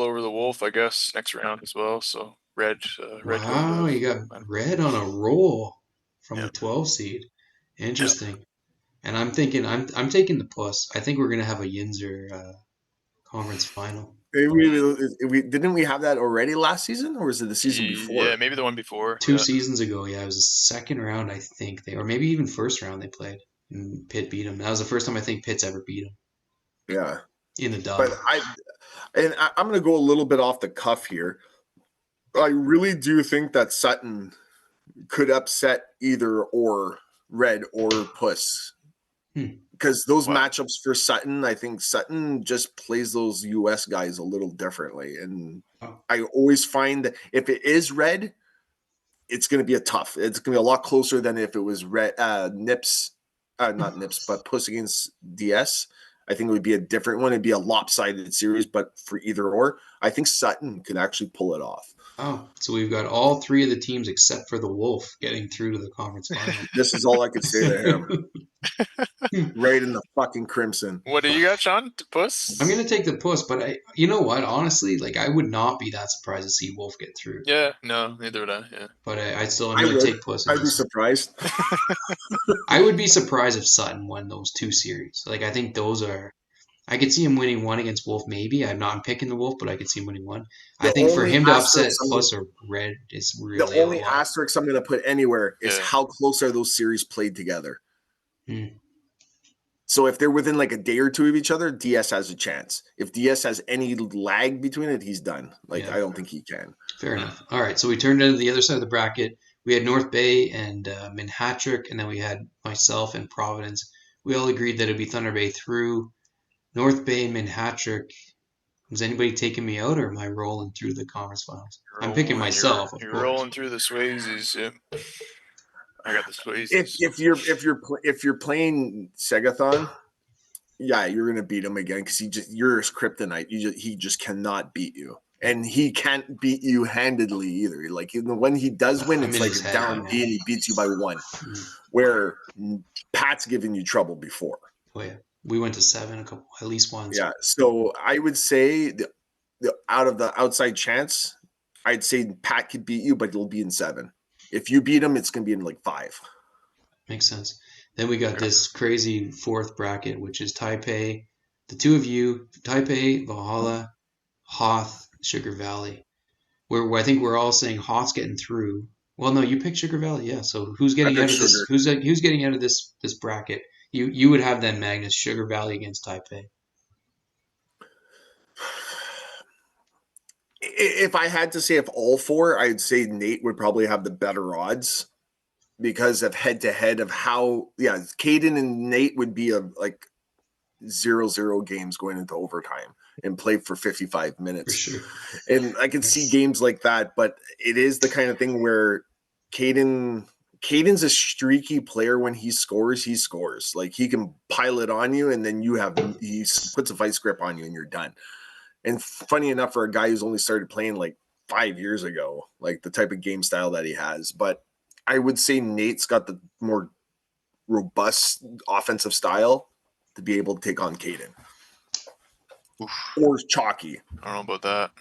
over the Wolf, I guess, next round as well. So red Wow, you got red on a roll from the 12 seed. Interesting. And I'm thinking I'm taking the Puss. I think we're gonna have a Yinzer conference final. Didn't we have that already last season, or was it the season before? Yeah, maybe the one before. 2 seasons ago, yeah, it was the second round, I think or maybe even first round they played, and Pitt beat them. That was the first time I think Pitt's ever beat them. Yeah, in the dub. But I'm going to go a little bit off the cuff here. I really do think that Sutton could upset either or Red or Puss. Because those matchups for Sutton, I think Sutton just plays those US guys a little differently. And I always find that if it is Red, it's going to be it's going to be a lot closer than if it was Red, Nips, not Nips, but Puss against DS. I think it would be a different one. It'd be a lopsided series, but for either or, I think Sutton can actually pull it off. Oh, so we've got all 3 of the teams except for the Wolf getting through to the conference final. This is all I could say to him. Right in the fucking crimson. What do you got, Sean? Puss? I'm gonna take the Puss, but you know what? Honestly, like I would not be that surprised to see Wolf get through. Yeah, no, neither would I. Yeah, but I'm gonna take Puss. I'd be surprised. I would be surprised if Sutton won those 2 series. Like I think those are. I could see him winning one against Wolf. Maybe I'm not picking the Wolf, but I could see him winning one. I think for him to upset Puss or Red is really the only asterisk I'm going to put anywhere is how close are those series played together. So if they're within like a day or 2 of each other, DS has a chance. If DS has any lag between it, he's done. I don't think he can. Fair enough. All right, so we turned into the other side of the bracket. We had North Bay and Manhattrick, and then we had myself and Providence. We all agreed that it'd be Thunder Bay through. North Bay and Manhattrick. Is anybody taking me out, or am I rolling through the conference finals? I'm picking myself. You're rolling through the Swayzes. Yeah. I got the Swayzes. If you're playing Segathon, yeah, you're gonna beat him again because you're his kryptonite. He just cannot beat you, and he can't beat you handedly either. Like when he does win, it's like a down D, and he beats you by 1. Where Pat's given you trouble before. Oh yeah. We went to 7 at least once. Yeah, so I would say the out of the outside chance, I'd say Pat could beat you, but it'll be in 7. If you beat him, it's going to be in like 5. Makes sense. Then we got this crazy 4th bracket, which is Taipei, the 2 of you, Taipei, Valhalla, Hoth, Sugar Valley. Where I think we're all saying Hoth's getting through. Well, no, you picked Sugar Valley, yeah. So who's getting out of this? Who's getting out of this bracket? You would have then Magnus Sugar Valley against Taipei. If I had to say if all four, I'd say Nate would probably have the better odds because of head to head of how, Caden and Nate would be like 0-0 games going into overtime and play for 55 For minutes. sure. And I can see games like that, but it is the kind of thing where Caden's a streaky player. When he scores, he scores. Like, he can pile it on you, and then he puts a vice grip on you, and you're done. And funny enough, for a guy who's only started playing like 5 years ago, like the type of game style that he has. But I would say Nate's got the more robust offensive style to be able to take on Caden. Or Chalky. I don't know about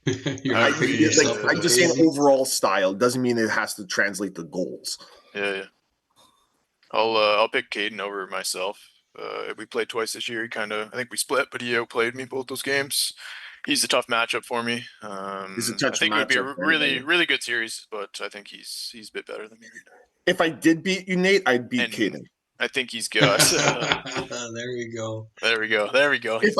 that. You're I not picking agree. yourself I'm up, just eh? saying overall style. It doesn't mean it has to translate to goals. Yeah. I'll pick Caden over myself. We played twice this year. I think we split, but he outplayed me both those games. He's a tough matchup for me. He's a I touch think it would be a matchup for really, anybody. really good series, but I think he's a bit better than me. If I did beat you, Nate, I'd beat And Caden. I think he's got. There we go. There we go. If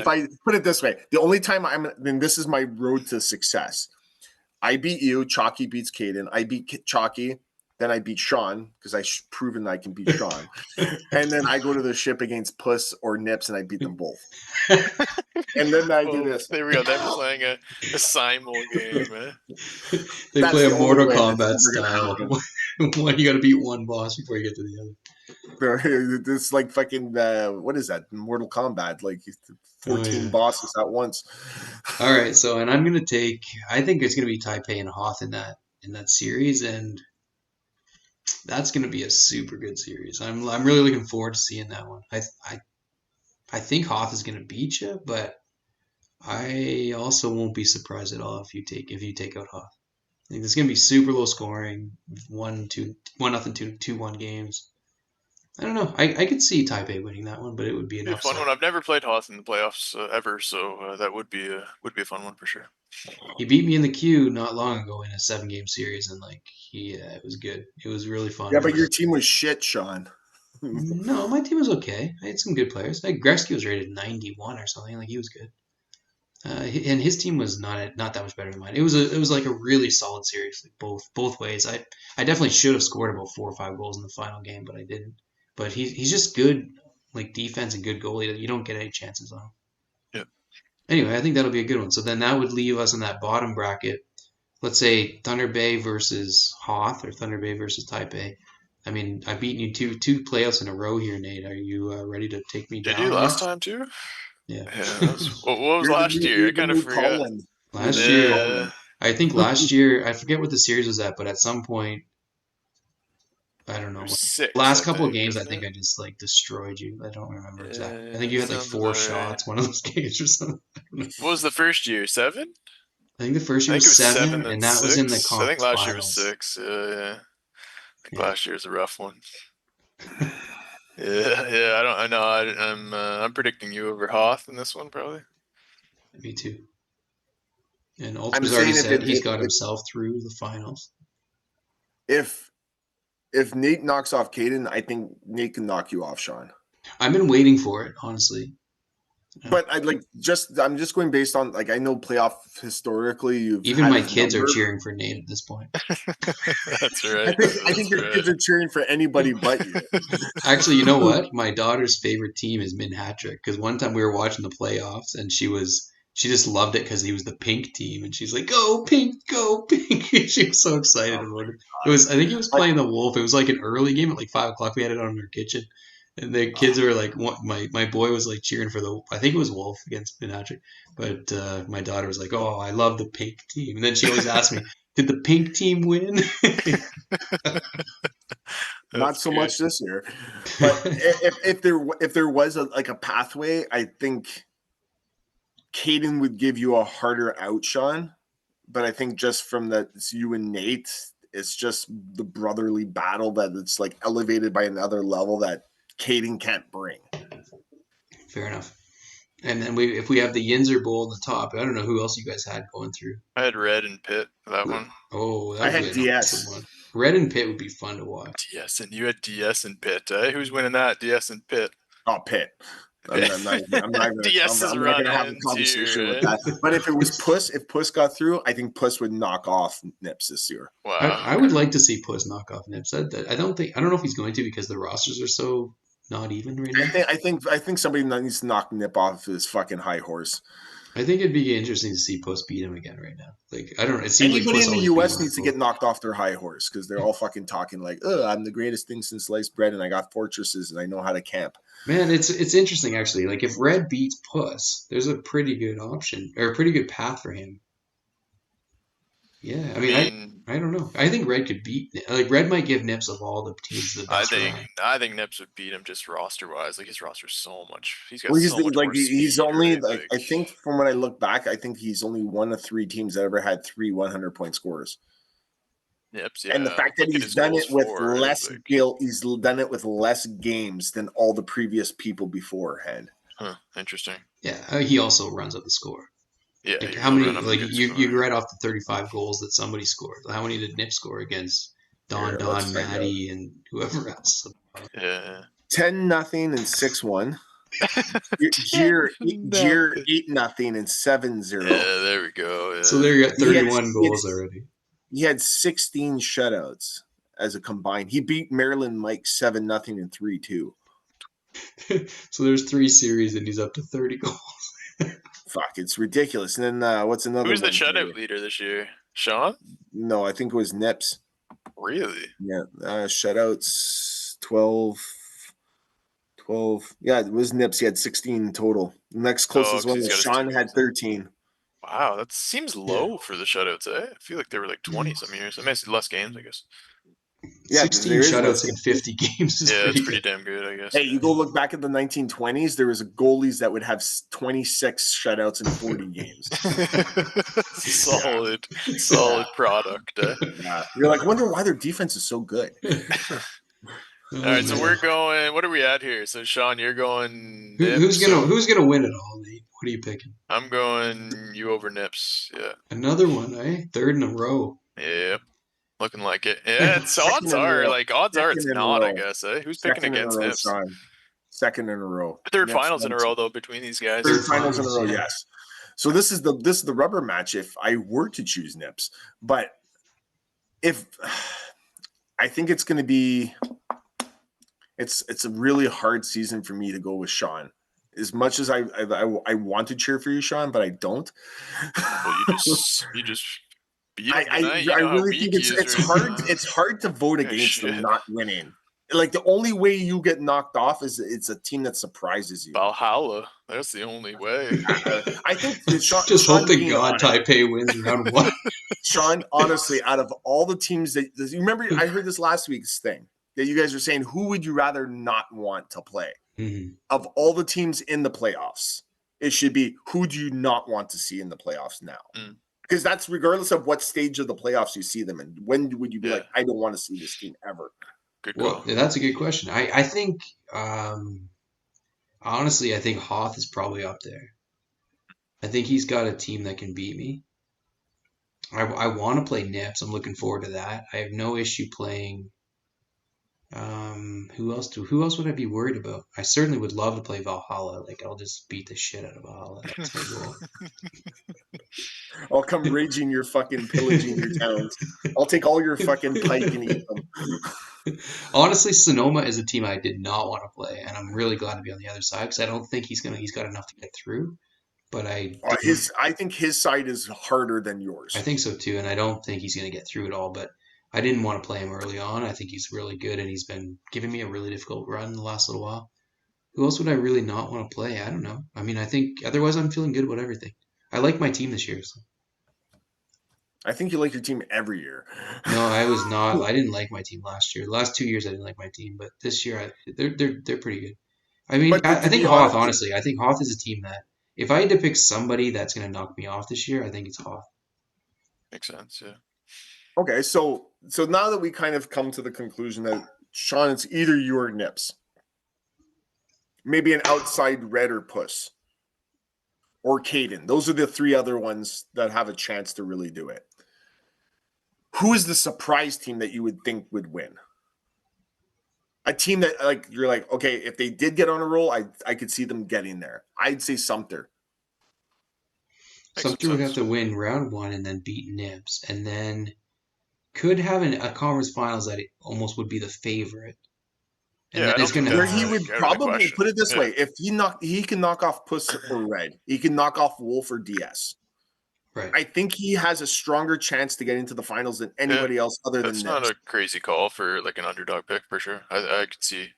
I put it this way, the only time then this is my road to success. I beat you, Chalky beats Caden. I beat Chalky, then I beat Sean because I've proven I can beat Sean. And then I go to the ship against Puss or Nips and I beat them both. And then I do this. There we go. Them playing a simul game, man. They That's play a the only Mortal way that's Kombat ever gonna style. One, you got to beat one boss before you get to the other. It's like fucking what is that? Mortal Kombat, like 14 bosses at once. All right, so and I'm gonna take. I think it's gonna be Taipei and Hoth in that series, and that's gonna be a super good series. I'm really looking forward to seeing that one. I think Hoth is gonna beat you, but I also won't be surprised at all if you take out Hoth. I think it's gonna be super low scoring, 1-2, 1-0, 2-1 games. I don't know. I could see Taipei winning that one, but it would be an It'd be a fun upset. one. I've never played Hoth in the playoffs ever, so that would be a fun one for sure. He beat me in the queue not long ago in a 7-game series, and it was good. It was really fun. Yeah, but your team was shit, Sean. No, my team was okay. I had some good players. Like Gretzky was rated 91 or something. Like he was good. And his team was not that much better than mine. It was like a really solid series, like both ways. I definitely should have scored about 4 or 5 goals in the final game, but I didn't. But he's just good, like defense and good goalie. You don't get any chances on him. Yeah. Anyway, I think that'll be a good one. So then that would leave us in that bottom bracket. Let's say Thunder Bay versus Hoth or Thunder Bay versus Taipei. I mean, I've beaten you two playoffs in a row here, Nate. Are you ready to take me Did down you here? last time too? Yeah. What was last year? I You're the kind of new forgot. Colin. Last year, Yeah. I think last year, I forget what the series was at, but at some point, I don't know. There's 6, Last I couple of think, games, I isn't think it? I just like destroyed you. I don't remember exactly. I think Yeah, you had like sounds 4 about right. shots one of those games or something. What was the first year? 7? I think the first I year think it was was 7 7, and and that was in the 6. I think conference last year was finals. 6. Yeah. I think Yeah. last year was a rough one. Yeah. I know. I'm predicting you over Hoth in this one probably. Me too. And I'm Ultima's already saying said he's got himself through the finals. if Nate knocks off Caden, I think Nate can knock you off, Sean. I've been waiting for it, honestly. But I'm just going based on, like, I know playoff historically you've Even had my his kids are number. cheering for Nate at this point. That's I right. think your kids are cheering for anybody but you. Actually, you know what? My daughter's favorite team is Min Hatrick because one time we were watching the playoffs and she just loved it because he was the pink team and she's like, "Go pink, go pink!" She was so excited Oh, about it. I think he was but playing the Wolf. It was like an early game at like 5 o'clock. We had it on in our kitchen, and the kids were like, my boy was like cheering for I think it was Wolf against Min Hatrick, but my daughter was like, "Oh, I love the pink team," and then she always asked me, "Did the pink team win?" not That's so good. much this year. But if there was a pathway, I think Caden would give you a harder out, Sean. But I think just from that, it's you and Nate, it's just the brotherly battle that it's like elevated by another level that Caden can't bring. Fair enough. And then if we have the Yinzer Bowl at the top, I don't know who else you guys had going through. I had Red and Pitt for that one. Oh, that I would be had an DS. awesome one. Red and Pit would be fun to watch. DS, and you had DS and Pitt. Who's winning that? DS and Pitt. Oh, Pitt. I'm not DS is going to have a running conversation too, with right? that. But if it was if Puss got through, I think Puss would knock off Nips this year. Wow. I would like to see Puss knock off Nips. I don't know if he's going to because the rosters are so not even right now. I think somebody needs to knock Nip off his fucking high horse. I think it'd be interesting to see Puss beat him again right now. Like I don't know. It seems like Anybody Puss in the always beats US him. needs to get knocked off their high horse because they're all fucking talking like, "Oh, I'm the greatest thing since sliced bread, and I got fortresses, and I know how to camp." Man, it's interesting actually. Like if Red beats Puss, there's a pretty good option or a pretty good path for him. Yeah, I mean, I don't know. I think Red could beat like Red might give Nips of all the teams the best run. I think Nips would beat him just roster wise. Like his roster's so much. He's got Well, so much more speed. he's only Right? like I think from when I look back, I think he's only one of 3 teams that ever had 3 100-point scorers. Nips, yeah. And the fact that he's done it with less he's done it with less games than all the previous people beforehand. Huh, interesting. Yeah, he also runs up the score. Yeah, like how many? Like you read off the 35 goals that somebody scored. How many did Nip score against Don, Maddie, and whoever else? Yeah, 10-0 and 6-1. Jeer 8-0 and 7-0. Yeah, there we go. Yeah. So there you got 31 goals already. He had 16 shutouts as a combined. He beat Maryland Mike 7-0 and 3-2. So there's 3 series and he's up to 30 goals. Fuck, it's ridiculous. And then what's another? Who's the shutout leader this year? Sean? No, I think it was Nips. Really? Yeah, shutouts 12. Yeah, it was Nips. He had 16 total. The next closest one was Sean had 13. Wow, that seems low for the shutouts, eh? I feel like they were like 20 some years. I mean, less games, I guess. Yeah, 16 shutouts in 50 games is it's pretty damn good, I guess. Hey, you go look back at the 1920s, there was goalies that would have 26 shutouts in 40 games. Solid product. Yeah. You're like, wonder why their defense is so good. All right, so we're going. What are we at here? So Sean, you're going. Who's gonna win it all, Nate? What are you picking? I'm going you over Nips. Yeah. Another one, eh? 3rd in a row. Yep. Looking like it. Yeah, odds are it's not, I guess. Eh? Who's picking against Nips? Sean. 2nd in a row. 3rd finals in a row though betwing these guys. 3rd finals in a row, yes. So this is the rubber match if I were to choose Nips. But if I think it's going to be it's a really hard season for me to go with Sean. As much as I want to cheer for you, Sean, but I don't. Well, you just I really think it's hard. It's hard to vote against them not winning. Like the only way you get knocked off is it's a team that surprises you. Valhalla. That's the only way. I think Sean, just hope to God Taipei wins round 1. Sean, honestly, out of all the teams that you remember, I heard this last week's thing that you guys were saying, who would you rather not want to play? Mm-hmm. Of all the teams in the playoffs, it should be who do you not want to see in the playoffs now? Because that's regardless of what stage of the playoffs you see them in. When would you be like, I don't want to see this team ever? Well, that's a good question. I think, honestly, I think Hoth is probably up there. I think he's got a team that can beat me. I want to play Nips. I'm looking forward to that. I have no issue playing. Who else would I be worried about? I certainly would love to play Valhalla. Like I'll just beat the shit out of Valhalla. That's my goal. I'll come raging your fucking pillaging your towns. I'll take all your fucking pike and eat them. Honestly, Sonoma is a team I did not want to play, and I'm really glad to be on the other side because I don't think he's got enough to get through. But I think his side is harder than yours. I think so too, and I don't think he's going to get through it all. But I didn't want to play him early on. I think he's really good, and he's been giving me a really difficult run the last little while. Who else would I really not want to play? I don't know. I mean, I think otherwise I'm feeling good about everything. I like my team this year. So. I think you like your team every year. No, I was not. I didn't like my team last year. The last 2 years I didn't like my team, but this year they're pretty good. I mean, I think Hoth. Honestly, I think Hoth is a team that if I had to pick somebody that's going to knock me off this year, I think it's Hoth. Makes sense, yeah. Okay, so now that we kind of come to the conclusion that Sean, it's either you or Nips, maybe an outside Red or Puss, or Caden. Those are the 3 other ones that have a chance to really do it. Who is the surprise team that you would think would win? A team that like you're like, okay, if they did get on a roll, I could see them getting there. I'd say Sumter. Makes some Sumter would have sense. to win round one and then beat Nibs, and then could have a conference finals that it almost would be the favorite, and Yeah, then I it's don't going think to Where that's he have would like out of the probably question. put it this Yeah. way: if he can knock off Puss or Red, he can knock off Wolf or DS. right. I think he has a stronger chance to get into the finals than anybody else other than That's not Nips. a crazy call for like an underdog pick for sure. I could see.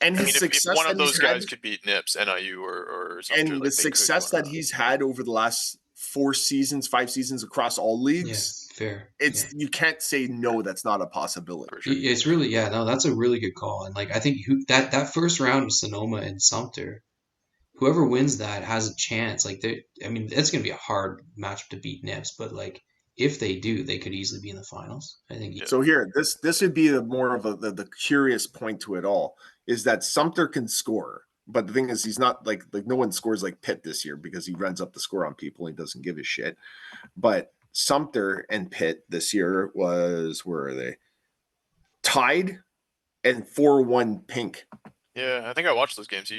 And I his mean, if success one that of he's those had, guys could beat Nips, NIU, or Sumter, and the like they could go success on a that run. he's had over the last 4 seasons, 5 seasons across all Yeah, leagues, fair. it's Yeah. you can't say no. That's not a possibility. For sure. It's really, yeah, no, that's a really good call. And like I think that first round with Sonoma and Sumter, whoever wins that has a chance. Like I mean, it's going to be a hard matchup to beat Nibs, but like if they do, they could easily be in the finals. I think. Yeah. So here, this would be more of the curious point to it all is that Sumter can score, but the thing is, he's not like no one scores like Pitt this year because he runs up the score on people. And he doesn't give a shit. But Sumter and Pitt this year was where are they tied and 4-1 Pink. Yeah, I think I watched those games.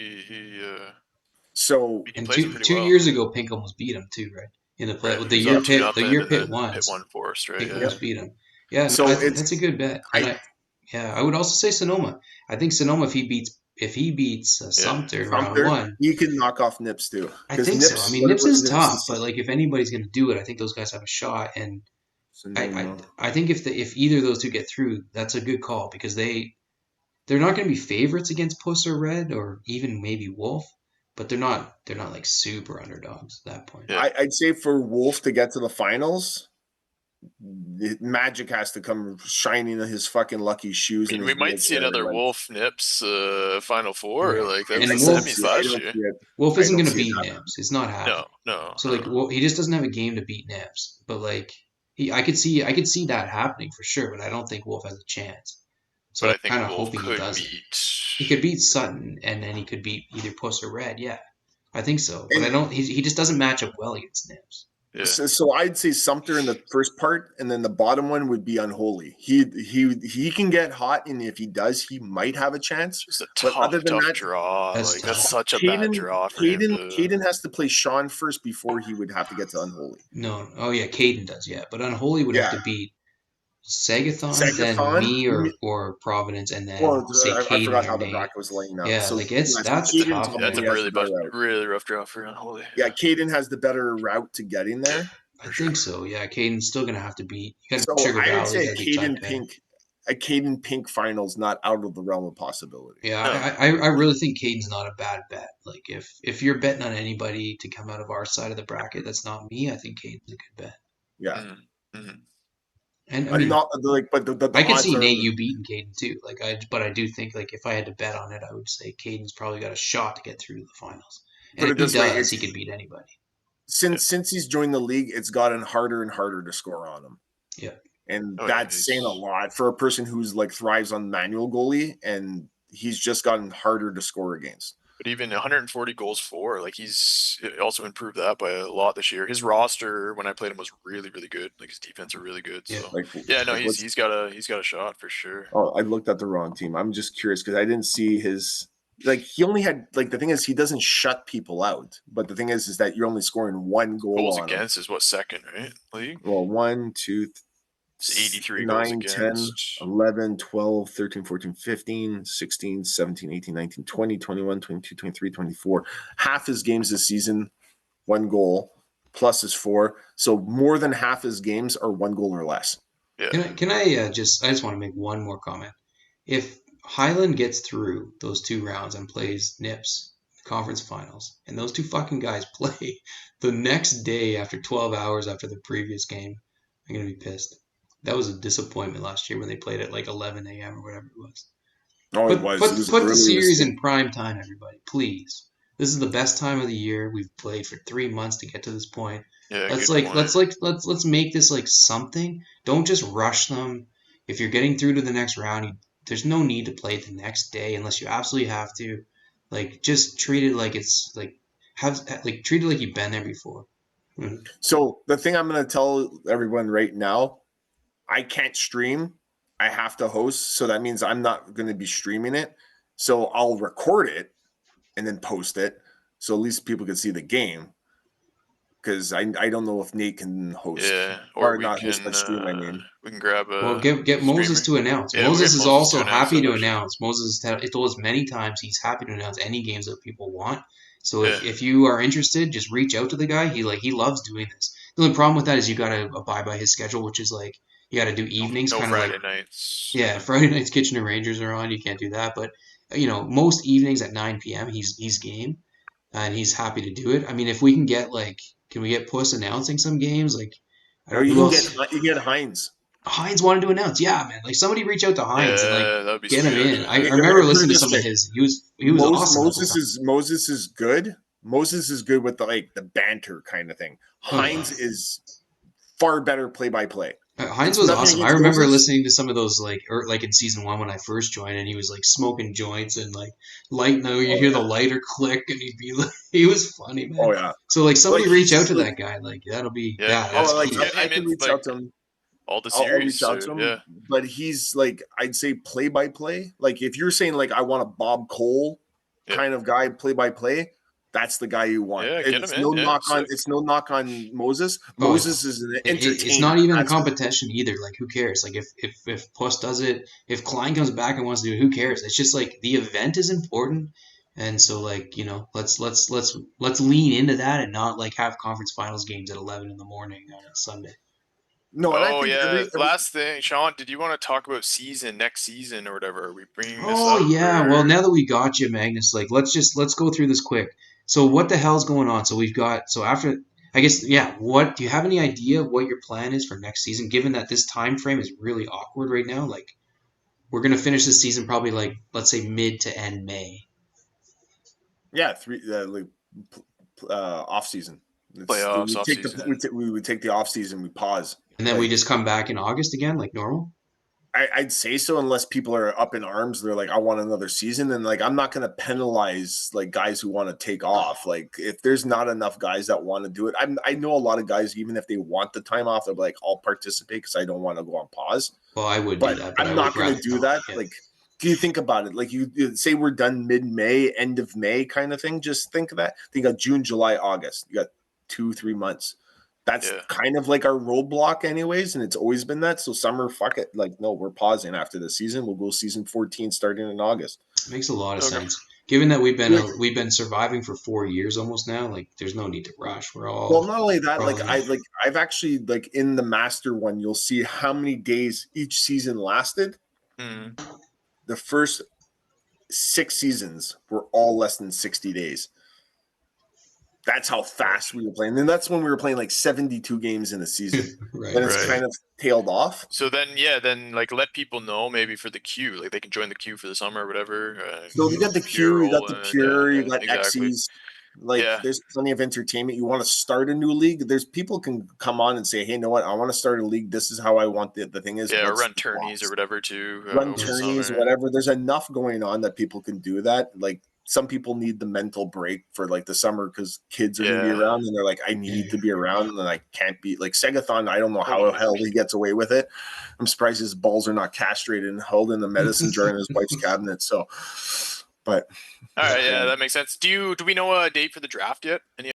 So He And plays it two pretty two well. years ago, Pink almost beat him too, right? In the play, Right. He the was year up two Pitt, the nothing, year and Pitt then won, Pitt won Forest. Right. Pink Yeah. almost beat him. Yeah, no, so that's a good bet. And I I would also say Sonoma. I think Sonoma if he beats Yeah. Sumter in round Sumter one, he can knock off Nips too I because think so. I Nips mean, Nips whatever is Nips tough, is but like if anybody's going to do it, I think those guys have a shot. And Sonoma. I think if either of those two get through, that's a good call because they're not going to be favorites against Puss or Red or even maybe Wolf, but they're not like super underdogs at that point. Yeah. I'd say for Wolf to get to the finals, Magic has to come shining in his fucking lucky shoes I in mean, we his might see wheelchair. another Like, Wolf Nips Final Four. Right. Like that was And the I don't Wolf see semis it. I last don't year. see it. Wolf I isn't don't going to see it beat happening. Nips. It's not No, happening. no, So like, no. well, he just doesn't have a game to beat Nips. But like, I could see that happening for sure. But I don't think Wolf has a chance. So But I'm I think kind of Wolf hoping he could doesn't. beat. He could beat Sutton, and then he could beat either Puss or Red. Yeah, I think so. But I And don't. He just doesn't match up well against Nips. Yeah. so I'd say Sumter in the first part, and then the bottom one would be Unholy. He can get hot, and if he does, he might have a chance. Just a But other tough, than tough that, draw. That's Like that's tough. such a bad Caden draw for him Caden to. Caden has to play Sean first before he would have to get to Unholy. No. Oh yeah, Caden does. Yeah, but Unholy would have Yeah, to beat Sagathon, then Sagathon. me or Providence, and then Well, say I Caden forgot or how the Nate. bracket was laying out. Yeah, So like it's yeah, so that's Caden's tough, the That's one a he man. has really to go route. really rough draw for Unholy. Yeah, Yeah, Caden has the better route to getting there. I for sure. think so. Yeah, Caden's still gonna have to beat. You got So Sugar I would Valley, say got to beat Taipei. A Caden Pink finals not out of the realm of possibility. Yeah, No, I really think Caden's not a bad bet. Like if you're betting on anybody to come out of our side of the bracket, that's not me. I think Caden's a good bet. Yeah, mm-hmm. And I I'm mean, not like, but the I could odds see are Nate you beating Caden too. But I do think like if I had to bet on it, I would say Caden's probably got a shot to get through the finals. And put if it he this way: does, he it's could beat anybody. Yeah. since he's joined the league, it's gotten harder and harder to score on him. Yeah. And Oh yeah, that's saying a lot for a person who's like thrives on manual goalie, and he's just gotten harder to score against. but even 140 goals for, like he's also improved that by a lot this year. His roster when I played him was really, really good. Like his defense are really good. Yeah. So Like, yeah, no, like what's he's got a shot for sure. oh, I looked at the wrong team. I'm just curious because I didn't see his like he only had like the thing is he doesn't shut people out, but the thing is that you're only scoring one goal Goals on him. against is what, second, right? League. Well, 1, 2, It's 83 goals 9, 10, against. 11, 12, 13, 14, 15, 16, 17, 18, 19, 20, 21, 22, 23, 24. Half his games this season, one goal, plus his 4. So more than half his games are one goal or less. Yeah. I just want to make one more comment. If Highland gets through those two rounds and plays Nips conference finals, and those two fucking guys play the next day after 12 hours after the previous game, I'm gonna be pissed. That was a disappointment last year when they played at like 11 a.m. or whatever it was. Oh, it Put was. It put was put the early this series year. in prime time, everybody, please. This is the best time of the year. We've played for 3 months to get to this point. Yeah. Let's Good point. let's make this like something. Don't just rush them. If you're getting through to the next round, there's no need to play it the next day unless you absolutely have to. Like just treat it like it's like treat it like you've been there before. So the thing I'm going to tell everyone right now, I can't stream. I have to host, so that means I'm not going to be streaming it. So I'll record it and then post it, so at least people can see the game. Because I don't know if Nate can host Yeah, or or we not host, can but stream. I mean, grab Well, a get Moses streamer. to announce. Yeah, we'll Moses get is Moses to also announce happy that to actually. announce. Moses has told us many times he's happy to announce any games that people want. So Yeah, if you are interested, just reach out to the guy. He loves doing this. The only problem with that is you got to abide by his schedule, which is like you got to do evenings, no kind of like Friday nights. yeah, Friday nights Kitchener Rangers are on. You can't do that, but most evenings at 9 p.m. he's game and he's happy to do it. I mean, if we can get like, can we get Puss announcing some games? Like, I or don't know who else. you get Heinz. Hines wanted to announce. Yeah, man. Like somebody reach out to Hines and like Yeah, that would be get him sweet in. actually. I Yeah. remember Put it listening to this some of way: his. He was awesome at the time. Moses is good. Moses is good with the banter kind of thing. Oh yeah. Heinz is far better play by play. Hines It's was nothing awesome. I against remember Moses. listening to some of those like in season one when I first joined, and he was like smoking joints and like lighting. You Oh hear the yeah, lighter click, and he'd be like, he was funny, man. oh yeah. So like somebody Like reach out he's to like, that guy. Like that'll be Yeah, yeah, yeah. that's like Let's key. get I him can in reach like out to him. all the I'll reach series. out to him, Yeah, but he's like, I'd say play by play. Like if you're saying like I want a Bob Cole yeah, kind of guy play by play, that's the guy you want. yeah. And Get him in. Yeah, sick. it's no knock on Moses. Oh yeah. Moses is an It's entertainer. not even a That's competition either. Like, who cares? Like, if Puss does it, if Klein comes back and wants to do it, who cares? It's just like the event is important, and so like let's lean into that and not like have conference finals games at 11 in the morning on a Sunday. no, and I Oh think yeah. every Last thing, Sean, did you want to talk about next season or whatever? Are we bringing this Oh up yeah, well or? now that we got you, Magnus, like let's go through this quick. So what the hell's going on? So we've got so after I guess yeah, what do you have any idea of what your plan is for next season, given that this time frame is really awkward right now? Like we're gonna finish this season probably like let's say mid to end May, yeah three off season. It's Playoffs, we off take season. we would take the off season. We pause. and then we Like just come back in August again, like normal. I'd say so, unless people are up in arms. They're like, I want another season, and like I'm not going to penalize like guys who want to take off. Like if there's not enough guys that want to do it, I know a lot of guys, even if they want the time off, they're like, I'll participate because I don't want to go on pause. Well, I would do But that, but I I'm would not going to rather do not. that. Yeah. Like, do you think about it? Like you say we're done mid-May, end of May kind of thing. Just think of that. You got June, July, August. You got 2-3 months. That's Yeah. kind of like our roadblock anyways, and it's always been that. So summer, fuck it. Like, no, we're pausing after the season. We'll go season 14 starting in August. Makes a lot of Okay. sense. Given that Like, we've been surviving for 4 years almost now, like there's no need to rush. well, not only We're that, all in. I've actually like in the master one, you'll see how many days each season lasted. Hmm. The first 6 seasons were all less than 60 days. That's how fast we were playing. And that's when we were playing like 72 games in a season. Right, Then it's Right. kind of tailed off. So then, yeah, then like let people know maybe for the queue, like they can join the queue for the summer or whatever. So you got the Q, you got the rolling. Yeah, Pure, you yeah, got exactly. Xyz. Like Yeah, there's plenty of entertainment. You want to start a new league? There's people can come on and say, hey, you know what? I want to start a league. This is how I want the thing is. yeah, or What's run the tourneys or cost? whatever too Run over the tourneys, summer. whatever. There's enough going on that people can do that. Like some people need the mental break for like the summer because kids are going to be Yeah, around and they're like, I yeah. need to be around and I can't be like Segathon. I don't know how the totally. hell he gets away with it. I'm surprised his balls are not castrated and held in the medicine jar in his wife's cabinet. So, but All right, yeah, yeah. that makes sense. Do we know a date for the draft yet? Any